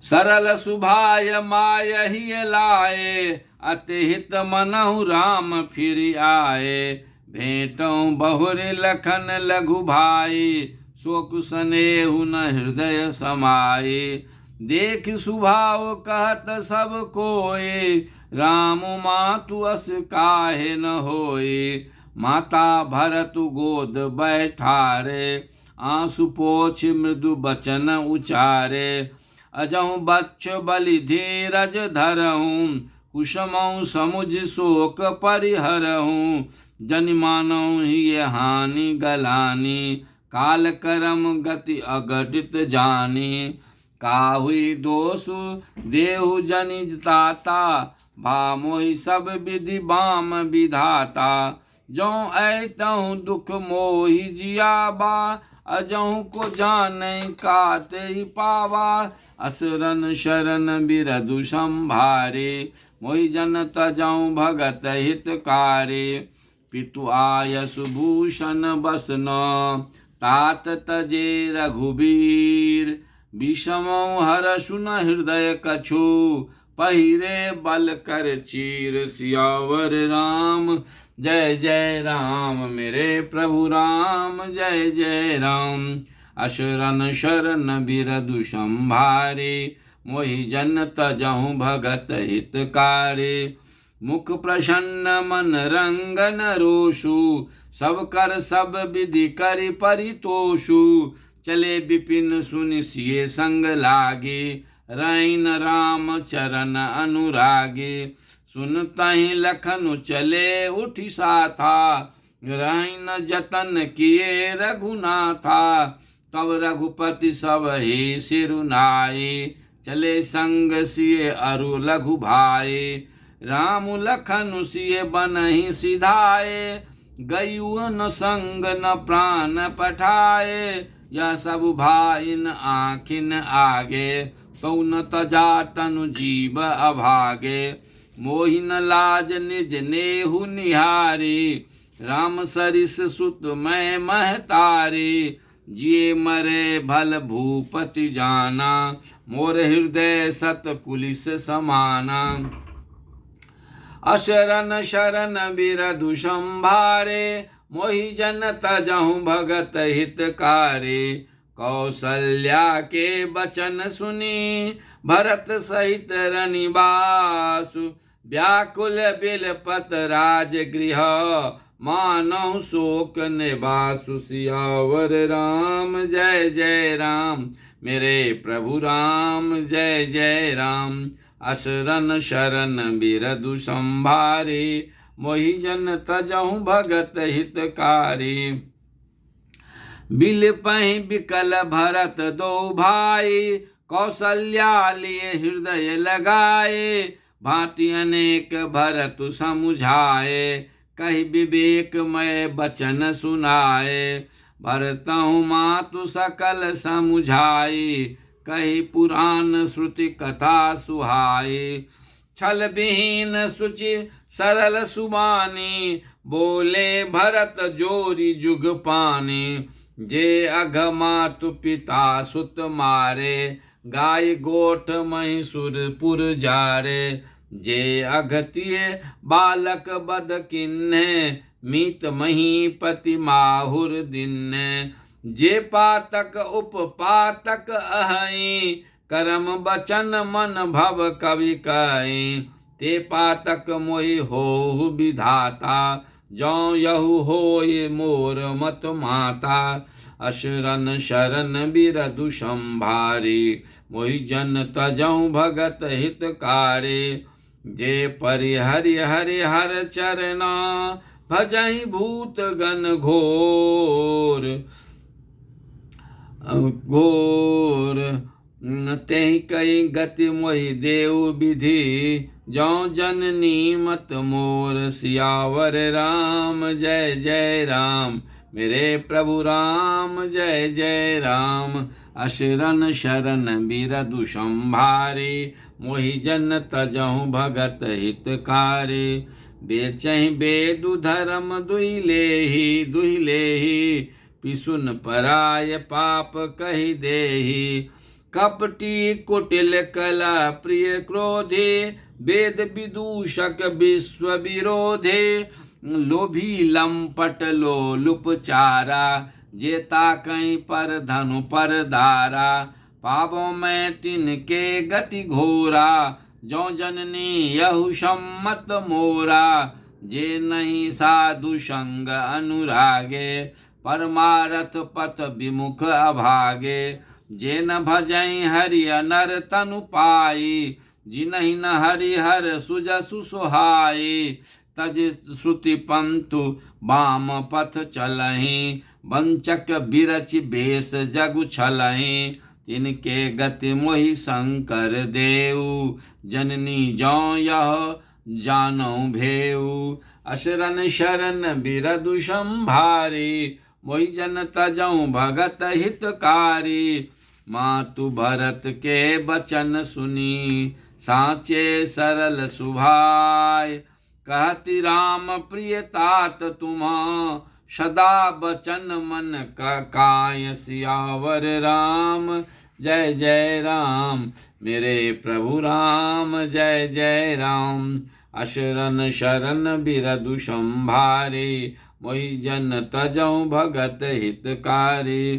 सरल सुभाय मायहि लाए, अति हित मनहु राम फिर आए। भेंटऊ बहुरि लखन लघु भाई, शोक स्नेहु न हृदय समाए। देख सुभाव कहत सब कोय, राम मातु अस काहे न होए। माता भरत गोद बैठारे, आंसू पोछ मृदु बचन उचारे। अजहु बच्छ बलि धीरज धरहूँ, कुसुमौ समुझ शोक परिहरहूँ, जनि मानौ ही हानि गलानी, काल करम गति अघटित जानी, काहुई दोषु देहु जनि ताता, भा मोहि सब विधि बाम विधाता, जो ऐतहु दुख मोहि जियाबा, अजहु को जानै काते ही पावा, असरन शरण बिरधु संभारे, मोहि जन तजहु भगत हितकारी, पितु आयस भूषण बसन, तात तजे रघुबीर, विषमौ हरषु न हृदय कछु, पहिरे बल कर चीर, सियावर राम जय जय राम, मेरे प्रभु राम जय जय राम, अशरण शरण बिरधु संभारे, मोहि जन तजहु भगत हितकारी, मुख प्रसन्न मन रंगन रोषु, सब कर सब विधि करि परितोषु, चले विपिन सुनि सिय संग लागे, रैन राम चरण अनुरागे, सुनतहि लखनु चले उठि साथा, रैन जतन किए रघुनाथा, तब रघुपति सब ही सिरुनाए, चले संग सिय अरु लघु भाई, राम लखनु सिय बनहि सिधाए, गयु न संग न प्राण पठाए, यह सब भाइन आँखिन आगे, तो न तजा तनु जीव अभागे, मोहि न लाज निज नेहु निहारी, राम सरिस सुत मैं महतारी, जिये मरे भल भूपति जाना, मोर हृदय सत कुलिस समाना, अशरण शरण बिरधु संभारे, मोहि जन तजहु भगत हितकारी, कौसल्या के बचन सुनी, भरत सहित रनिबासु, व्याकुल बिलपत राज गृह, मानहु शोक निवासु, सियावर राम जय जय राम, मेरे प्रभु राम जय जय राम, असरन शरण बिरधु संभारे, मोहि जन तजहु भगत हितकारी, बिलपहि बिकल भरत दो भाई, कौसल्या लिए हृदय लगाए, भांति अनेक भरतु समुझाए, कहि विवेकमय बचन सुनाए, भरतहु मातु सकल समुझाई, कहि पुराण श्रुति कथा सुहाई, छल विहीन सुचि सरल सुबानी, बोले भरत जोरी जुग पानी, जे अघ मातु पिता सुत मारे, गाय गोठ महिषुर पुर जारे, जे अघतिये बालक बद किन्हे, मीत महीपति माहुर दिन्हे, जे पातक उपपातक अहई, करम बचन मन भव कवि कई, ते पातक मोहि होहु विधाता, जौ यहु होय मोर मत माता, अशरन शरण बिरधु संभारी, मोहि जन तजहु भगत हितकारी, जे परिहरि हरि हर चरना, भजहि भूत गण घोर घोर, तेहि कई गति मोहि देव विधि, जौ जननी मत मोर, सियावर राम जय जय राम, मेरे प्रभु राम जय जय राम, अशरण शरण बिरधु संभारे, मोहि जन तजहु भगत हितकारी, बेचहि बेदु धर्म दुहि लेहि, पिसुन पराय पाप कहि देहि, कपटी कुटिल कला प्रिय क्रोधे, वेद विदूषक विश्व विरोधे, लोभी लंपट लोलुप चारा, जेता कहीं पर धनु पर दारा, पावों में तिनके गति घोरा, जो जननी यहु सम्मत मोरा, जे नहीं साधु संग अनुरागे, परमारथ पथ विमुख अभागे, जे न भजई हरि अनर तनु पाई, जिनहि न हरि हर सुजसु सुहाई। तज श्रुति पंथु बाम पथ चलहि, वंचक बिरचि बेस जगु छलहि। तिनके गति मोहि शंकर देव, जननी जौ यह जानौ भेऊ। असरन शरण बिरदु संभारी, मोहि जन तजौ भगत हितकारी। मातु भरत के बचन सुनी, साचे सरल सुभाय। कहति राम प्रिय तात तुम्हा, सदा बचन मन काय। सियावर राम जय जय राम, मेरे प्रभु राम जय जय राम। अशरन शरण बिरदु संभारे, मोहि जन तजौ भगत हितकारी।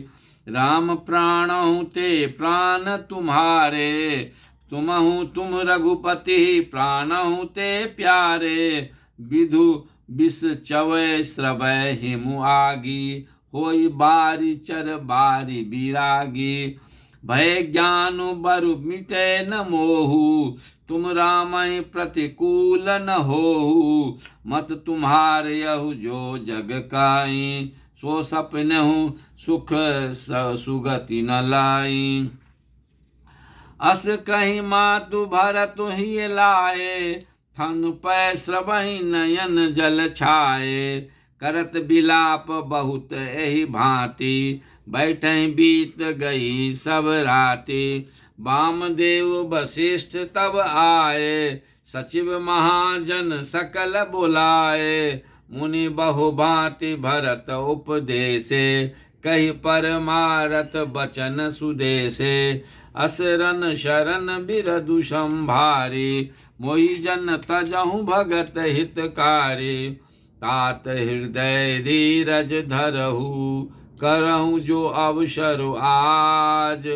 राम प्राणहु ते प्राण तुम्हारे, तुमहु तुम रघुपति प्राणहु ते प्यारे। विधु विष चवै श्रवै हिमु आगी, होई बारी चर बारी बिरागी। भय ज्ञानु बरु मिटे न मोहु, तुम रामहि प्रतिकूल न होहु। मत तुम्हार यहु जो जग काई, सो सपनहु सुख सुगति न लाई। अस कहि मातु भरतु ही लाए, थन पै श्रवहि नयन जल छाए। करत बिलाप बहुत एहि भांति, बैठहि बीत गई सब राति। वामदेव वशिष्ठ तब आए, सचिव महाजन सकल बुलाए। मुनि बहु भांति भरत उपदेसे, कहि परमारथ बचन सुदेशे। असरन शरण बिरदु संभारी, मोहि जन तजहु भगत हितकारी। तात हृदय धीरज धरहु, करहु जो अवसर आज।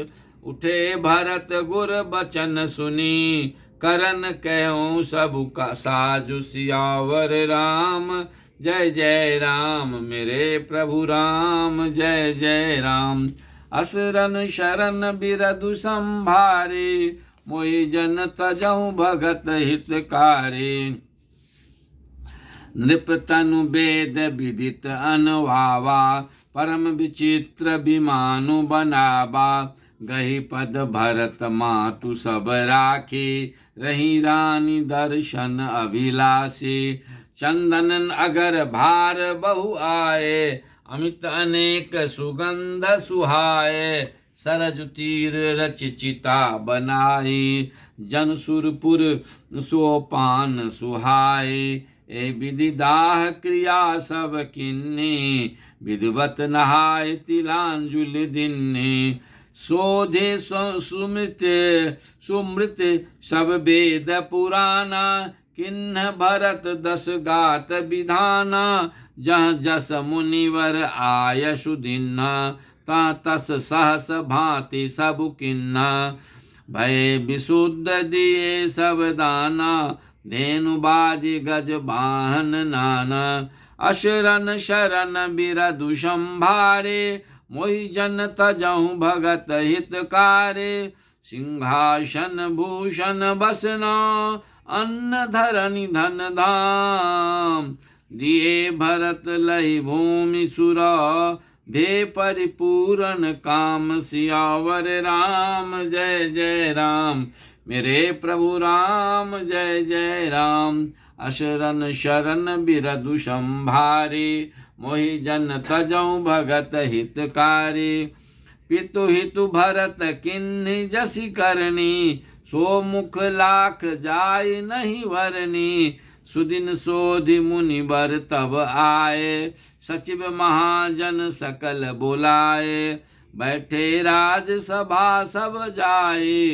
उठे भरत गुर बचन सुनी, करन कहूँ सबु का साजु। सियावर राम जय जय राम, मेरे प्रभु राम जय जय राम। असरन शरण बिरदु संभारे, मोहि जन तजहु भगत हितकारी। नृप तनु वेद विदित अनवावा, परम विचित्र विमानु बनावा। गही पद भरत मातु सब राखी, रही रानी दर्शन अभिलाषी। चंदन अगर भार बहु आए, अमित अनेक सुगंध सुहाए। सरजु तीर रच चिता बनाई, जन सुरपुर सोपान सुहाई। ए विधि दाह क्रिया सब किन्नी, विधिवत नहाय तिलांजुल दिन्नी। शोधे सुमृत सुमृत सब वेद पुराना, किन्ह भरत दस गात विधाना। जह जस मुनिवर आयसु दिन्ना, ता तस सहस भांति सबु किन्ना। भय विशुद्ध दिए सब दाना, धेनु बाजी गज वाहन नाना। अशरन शरण बिरदु संभारे, मोहि जन तजहु भगत हितकारे। सिंहासन भूषण बसना, अन्न धरनि धन धाम। दिए भरत लहि भूमि सुरा, भे परिपूर्ण काम। सियावर राम जय जय राम, मेरे प्रभु राम जय जय राम। अशरन शरण बिरदु संभारी, मोहि जन तजहु भगत हितकारी। पितु हितु भरत किन्हि जसि करनी, सो मुख लाख जाय नहीं वरनी। सुदिन सोधि मुनिवर तब आए, सचिव महाजन सकल बुलाए। बैठे राज सभा सब जाए,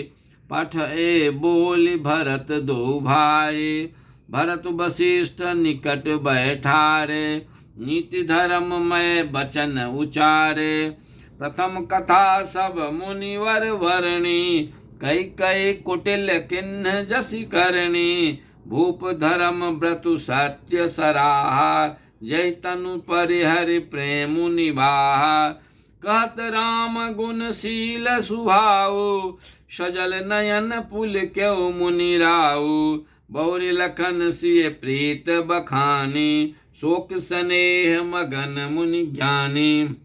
पठ ए बोल भरत दो भाई। भरत वशिष्ठ निकट बैठारे, नीति धर्म में बचन उचारे। प्रथम कथा सब मुनिवर वर्णी, कई कई कुटिल किन्ह जसि करणी। भूप धर्म व्रतु सत्य सराहा, जय तनु परिहरि प्रेम निवाहा। कहत राम गुणशील सुभाऊ, सजल नयन पुल क्यों मुनि राऊ। बहुरी लखन सिय प्रीत बखानी, शोक स्नेह मगन मुनि ज्ञानी।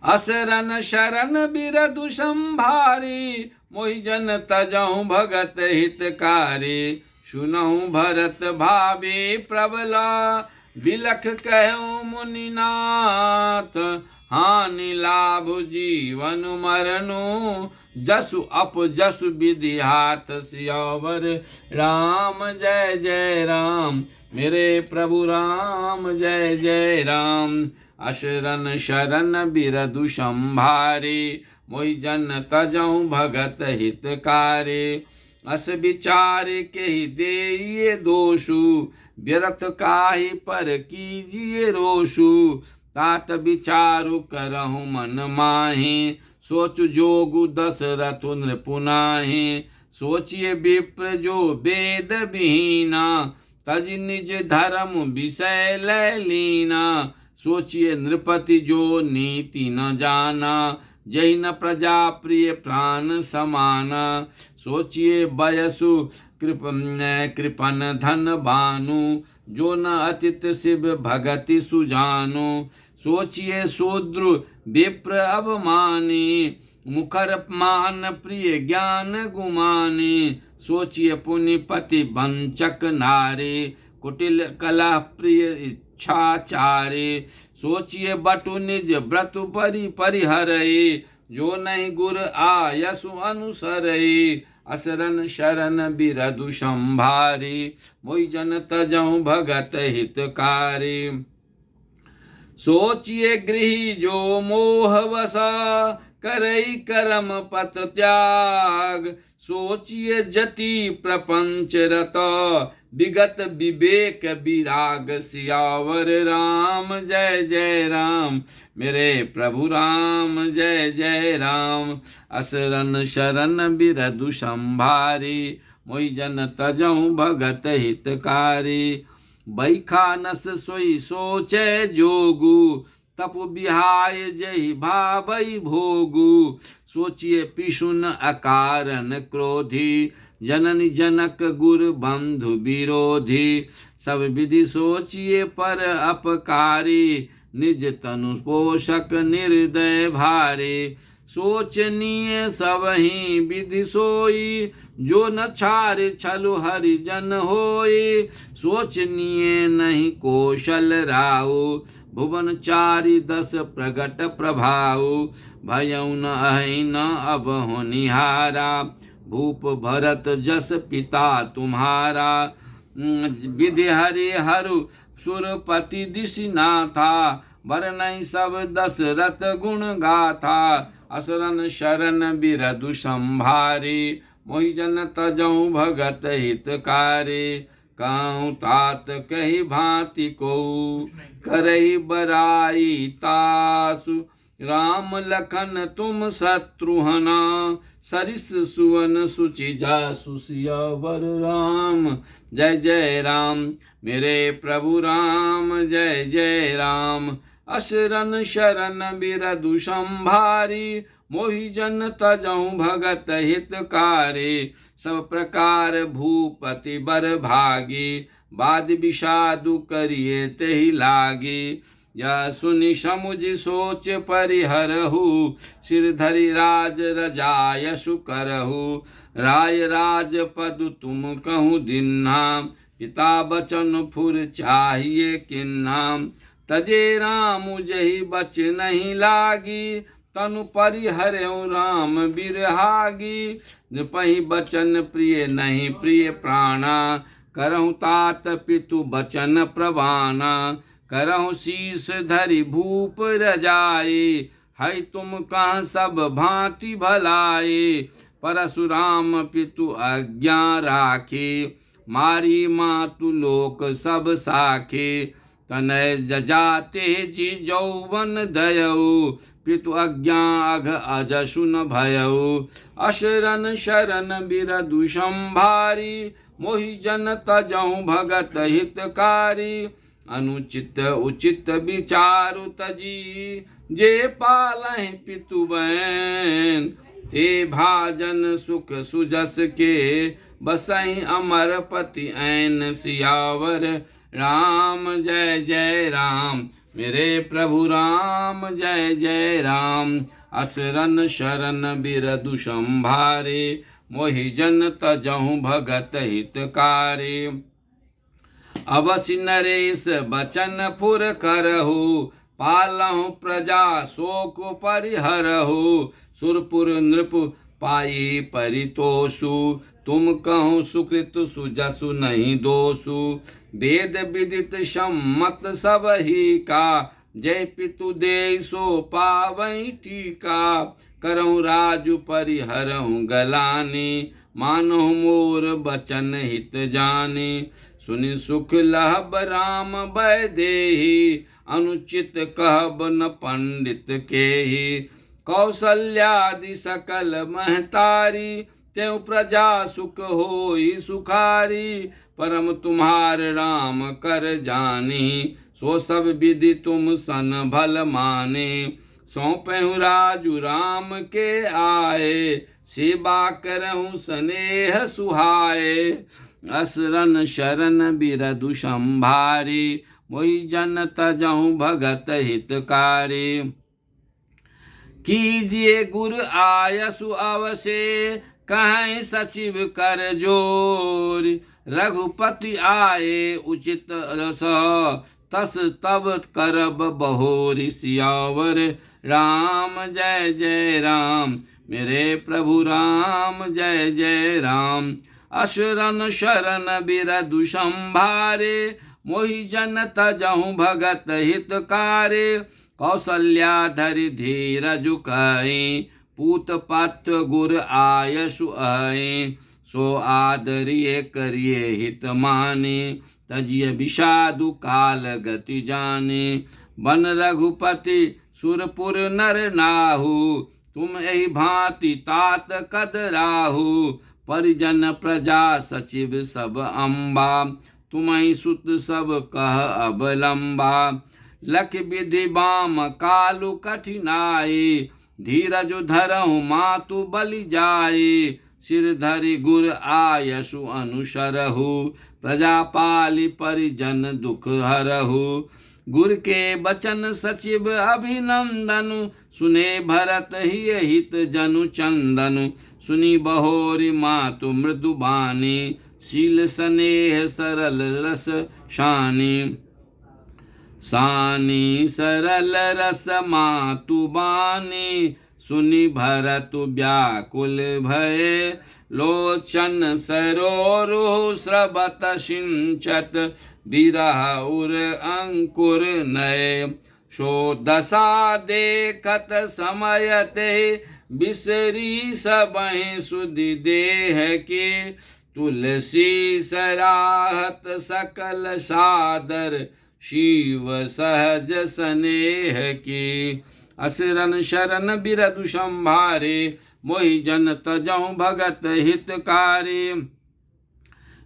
असरन शरण बिरधु संभारी, मोहि जन तजहु भगत हितकारी। सुनहु भरत भावी प्रबला, बिलख कहूँ मुनिनाथ। हानि लाभ जीवन मरनु, जसु अपजसु विधि हाथ। सियावर राम जय जय राम, मेरे प्रभु राम जय जय राम। अशरन शरण बिरधु संभारी, मोहि जन तजहु भगत हितकारी। अस विचार के ही देइए दोषु, व्यर्थ काहि पर कीजिए रोषु। तात विचारु करहु मन माहि, सोचु जोगु दशरथु नृपुनाहि। सोचिए विप्र जो वेद विहीना, तज निज धर्म विषय लय लीना। सोचिए नृपति जो नीति न जाना, जहि न प्रजा प्रिय प्राण समाना। सोचिए बयसु कृपन धन भानु, जो न अतित शिव भगति सुजानु। सोचिए शूद्र विप्र अवमानी, मुखर मान प्रिय ज्ञान गुमानी। सोचिए पुनिपति वंचक नारी, कुटिल कला प्रिय इच्छाचारी। सोचिए बटु निज व्रत परिहरई, जो नहीं गुर आयसु अनुसरई। असरन शरण बिरधु संभारी, मोहि जन तजहु भगत हितकारी। सोचिए गृही जो मोह वसा, करई करम पथ त्याग। सोचिए जति प्रपंच रत, विगत विवेक विराग। सियावर राम जय जय राम, मेरे प्रभु राम जय जय राम। असरन शरण बिरधु संभारी, मोहि जन तजहु भगत हितकारी। बैखानस सोई सोचै जोगु, तपु बिहाय जहि भावई भोगु। सोचिए पिशुन अकारण क्रोधी, जननी जनक गुर बंधु विरोधी। सब विधि सोचिए पर अपकारी, निज तनु पोषक निर्दय भारी। सोचनीय सबहि विधि सोई, जो न छारे छलु हरिजन होई। सोचनीय नहीं कौशल राउ, भुवन चारि दस प्रगट प्रभाऊ। भयउ न अहि न अब होनिहारा, भूप भरत जस पिता तुम्हारा। विधि हरि हरु सुरपति दिशिनाथा, बरनहि सब दशरथ गुण गाथा। असरन शरण बिरधु संभारी, मोहि जन तजहु भगत हितकारी। कहूँ तात कही भांति को, करही बराई तासु। राम लखन तुम शत्रुहना, सरिस सुवन सुचि जासु। सियावर राम जय जय राम, मेरे प्रभु राम जय जय राम। असरन शरण बिरधु संभारी, मोहि जन तजहु भगत हितकारी। सब प्रकार भूपति बर भागी, बाद विषादु करिए तेहि लागी। यह सुनि समुझ सोच परिहरहु, सिर धरि राज रजायसु करहु। राय राज पद तुम कहूँ दिन्हा, पिता बचन फुर चाहिए किन्हा। तजे राम जहि बच नहीं लागी, तनु परिहरऊ राम बिरहागी। नृपहि बचन प्रिय नहीं प्रिय प्राणा, करहु तात पितु बचन प्रवाना। करहु शीस धरि भूप रजाई, है तुम कहाँ सब भांति भलाई। परशुराम पितु आज्ञा राखी, मारी मातु लोक सब साखी। तनय जजाते जी जौवन दयऊ, पितु आज्ञा अघ अजसु न भयऊ। अशरन शरण बिरधु संभारी, मोहि जन तजहु भगत हितकारी। अनुचित उचित विचारु तजी, जे पालहि पितु बैन, ते भाजन सुख सुजस के, बसहि अमर पति ऐन। सियावर राम जय जय राम, मेरे प्रभु राम जय जय राम। असरन शरण बिरदु संभारे, मोहि जन तजहु भगत हितकारी। अवसि नरेश बचन फुर करहु, पालहु प्रजा शोक परिहरहु। सुरपुर नृप पाई परितोषु, तुम कहूँ सुकृत सुजसु नहीं दोषु। वेद विदित सम्मत सब ही का, जय पितु दे सो पावई टीका। करहु राजु परिहरहु गलानी, मानहु मोर बचन हित जानी। सुनि सुख लहब राम भय देहि, अनुचित कहब न पंडित केहि। कौसल्यादि सकल महतारी, त्यों प्रजा सुख होई सुखारी। परम तुम्हार राम कर जानी, सो सब विधि तुम सन भल माने। सौंपहु राजु राम के आए, सेवा करहु स्नेह सुहाए। असरन शरण बिरदु संभारी, मोहि जन तजहु भगत हितकारी। कीजिए गुर आयसु अवसे, कहीं सचिव कर जोर। रघुपति आए उचित रस, तस तब करब बहोरी। सियावर राम जय जय राम, मेरे प्रभु राम जय जय राम। असुरन शरण बिरदु संभारे, मोहि जन तजहु भगत हितकारी। कौसल्या धरि धीरजु कहि, पूत पात्र गुर आयसु आए। सो आदरिये करिए हित माने, तजिय विषादु काल गति जाने। बन रघुपति सुरपुर नर नाहु, तुम एहि भांति तात कदराहु। परिजन प्रजा सचिव सब अम्बा, तुम्हि सुत सब कह अवलंबा। लख विधि बाम कालु कठिनाई, धीरजु धरहु मातु बलि जाई। सिर धरि गुर आयसु अनुसरहु, प्रजा पालि परिजन दुख हरहु। गुर के बचन सचिव अभिनंदनु, सुने भरत हिय हित जनु चंदनु। सुनी बहोरी मातु मृदु बानी, शील स्नेह सरल रस शानी। सानी सरल रस मातु बानी, सुनि भरतु व्याकुल भये। लोचन सरोरु स्रवत सिंचत, बिरह उर अंकुर नये। सो दशा देखत समय ते, बिसरी सबहि सुधि देह के। तुलसी सराहत सकल सादर, शिव सहज स्नेह की। असरन शरण बिरदु संभारे, मोहि जन तजहु भगत हितकारी।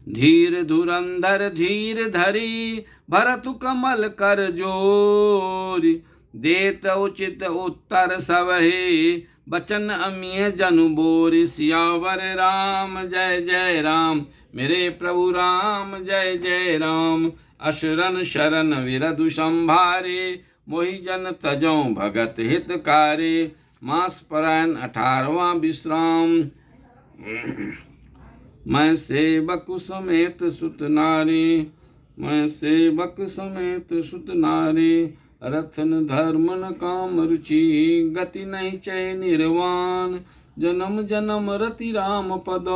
धीर धुरंधर धीर धरी, भरतु कमल कर जोरी। देत उचित उत्तर सबहि, बचन अमिय जनु बोरी। सियावर राम जय जय राम, मेरे प्रभु राम जय जय राम। असुरन शरण विरधु संभारे, मोहि जन तजौ भगत हितकारी। मास परायण 18वां विश्राम। मैं सेवक समेत सुत नारी, मैं सेवक समेत सुत नारी। रथन धर्म न काम रुचि, गति नहीं चय निर्वाण। जन्म जन्म रति राम पद,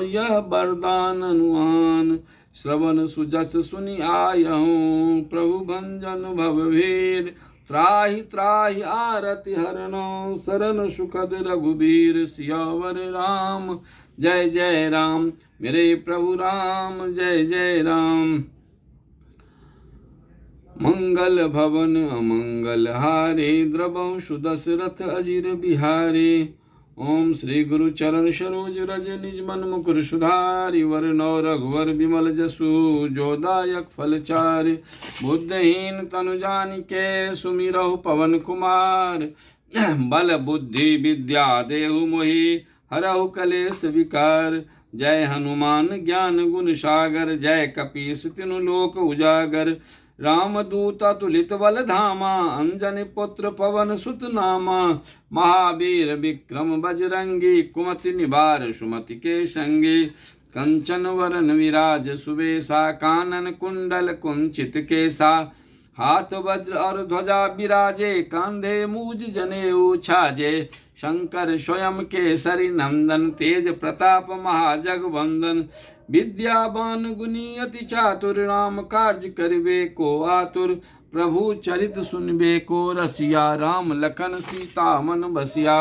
यह वरदान अनुमान। श्रवण सुजस सुनि आयहूँ, प्रभु भंजन भवभीर। त्राहि त्राहि आरति हरण, शरण सुखद रघुबीर। सियावर राम जय जय राम, मेरे प्रभु राम जय जय राम। मंगल भवन अमंगल हारे, द्रवहु सुदशरथ अजिर बिहारी। ओम श्री गुरु चरण सरोज रज निज मन मुकुर सुधारि वरनौ रघुवर विमल जसु जोदायक फल चारि बुद्धहीन तनु जानिके सुमिरहु पवन कुमार बल बुद्धि विद्या देहु मोहि हरहु कलेश विकार जय हनुमान ज्ञान गुण सागर जय कपीस तिनु लोक उजागर रामदूत तुलित बल धामा अंजनी पुत्र पवन सुत नामा महावीर विक्रम बजरंगी कुमति निवार सुमति के संगी कंचन वरन विराज सुबेसा कानन कुंडल कुंचित केसा हाथ वज्र और ध्वजा विराजे कांधे मूज जनेऊ छाजे शंकर स्वयं केसरी नंदन तेज प्रताप महाजगवंदन विद्यावान गुनी अति चातुर राम कार्य करिबे को आतुर प्रभु चरित सुनबे को रसिया राम लखन सीता मन बसिया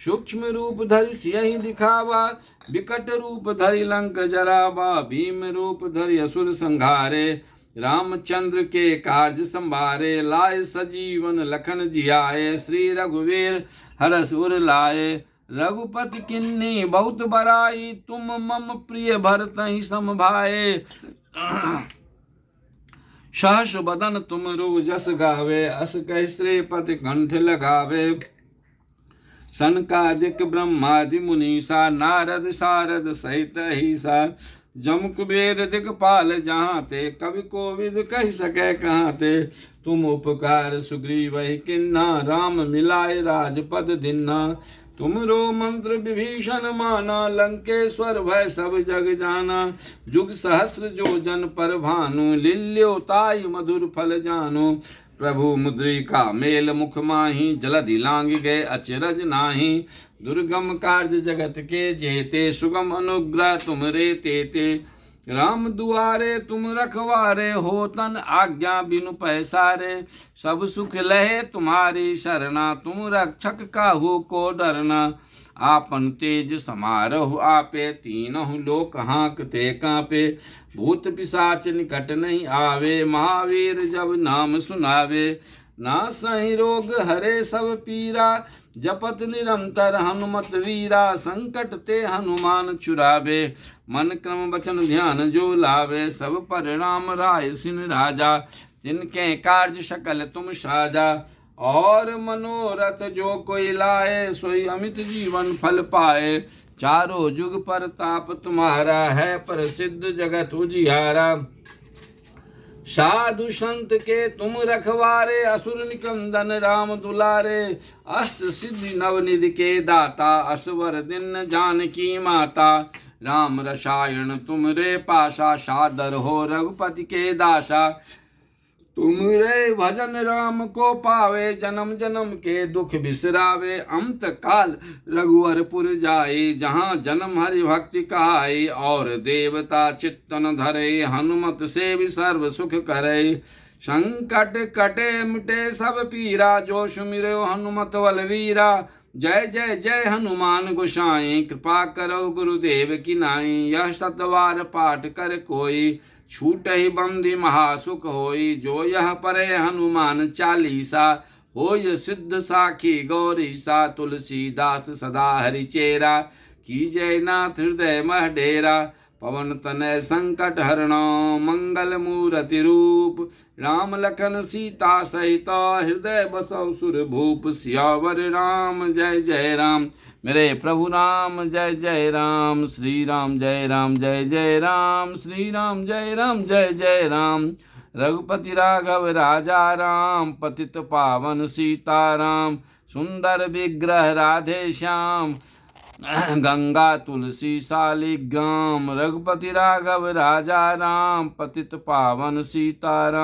सूक्ष्म रूप धरि सियहि दिखावा विकट रूप धरि लंक जरावा भीम रूप धरि असुर संहारे रामचंद्र के कार्य संभारे लाए सजीवन लखन जियाए श्री रघुवीर हरष उर लाए रघुपति किन्नी बहुत बड़ाई तुम मम प्रिय भरतहि सम भाए सहस बदन तुम रो जस गावे अस कह श्रीपति कंठ लगावे सनकादिक ब्रह्मादि मुनीसा नारद सारद सहित ईसा जम कुबेर दिगपाल जहाँ ते कवि कोविद कह सके कहाँ ते तुम उपकार सुग्रीव किन्ना राम मिलाए राजपद दिन्ना तुम रो मंत्र विभीषण माना लंकेश्वर भय सब जग जाना जुग सहस्र जो जन पर भानु लिल्योताई मधुर फल जानो प्रभु मुद्रिका मेल मुख माही जलधि लांग गए अचरज नाही दुर्गम कार्य जगत के जेते सुगम अनुग्रह तुम रे तेते राम दुआरे तुम रखवारे हो तन आज्ञा बिनु पैसारे सब सुख लहे तुम्हारी शरणा तुम रक्षक काहू को डरना आपन तेज समारोह आपे तीनों लोक हाँकते कांपे भूत पिशाच निकट नहीं आवे महावीर जब नाम सुनावे ना सही रोग हरे सब पीरा जपत निरंतर हनुमत वीरा संकट ते हनुमान छुड़ावे मन क्रम वचन ध्यान जो लावे सब पर राम राय सिन राजा जिनके कार्य सकल तुम साजा और मनोरथ जो कोई लाए सोई अमित जीवन फल पाए चारों जुग पर ताप तुम्हारा है प्रसिद्ध जगत उजियारा साधु संत के तुम रखवारे असुर निकंदन राम दुलारे अष्ट सिद्धि नवनिधि के दाता असवर दिन जानकी माता राम रसायन तुम रे पासा सादर हो रघुपति के दासा तुम रे भजन राम को पावे जन्म जन्म के दुख बिसरावे अंत काल रघुवरपुर जाए जहाँ जन्म हरि भक्ति कहाई और देवता चित्तन धरे हनुमत से भी सर्व सुख करे संकट कटे मिटे सब पीरा जो सुमिरो हनुमत बलवीरा जय जय जय हनुमान गोसाई कृपा करो गुरुदेव की नाई यह सतवार पाठ कर कोई छूट ही बंदी महासुख होई जो यह परे हनुमान चालीसा होय सिद्ध साखी गौरी सा तुलसीदास सदा हरिचेरा कीजय नाथ हृदय मह डेरा पवन तनय संकट हरणो मंगल मूर्ति रूप राम लखन सीता सहित हृदय बसव सुर भूप सियावर राम जय जय राम मेरे प्रभु राम जय जय राम श्री राम जय राम जय जय राम श्री राम जय राम जय जय राम रघुपति राघव राजा राम पतित पावन सीताराम सुंदर विग्रह राधे श्याम गंगा तुलसी शालिग्राम रघुपति राघव राजा राम पतित पावन सीताराम।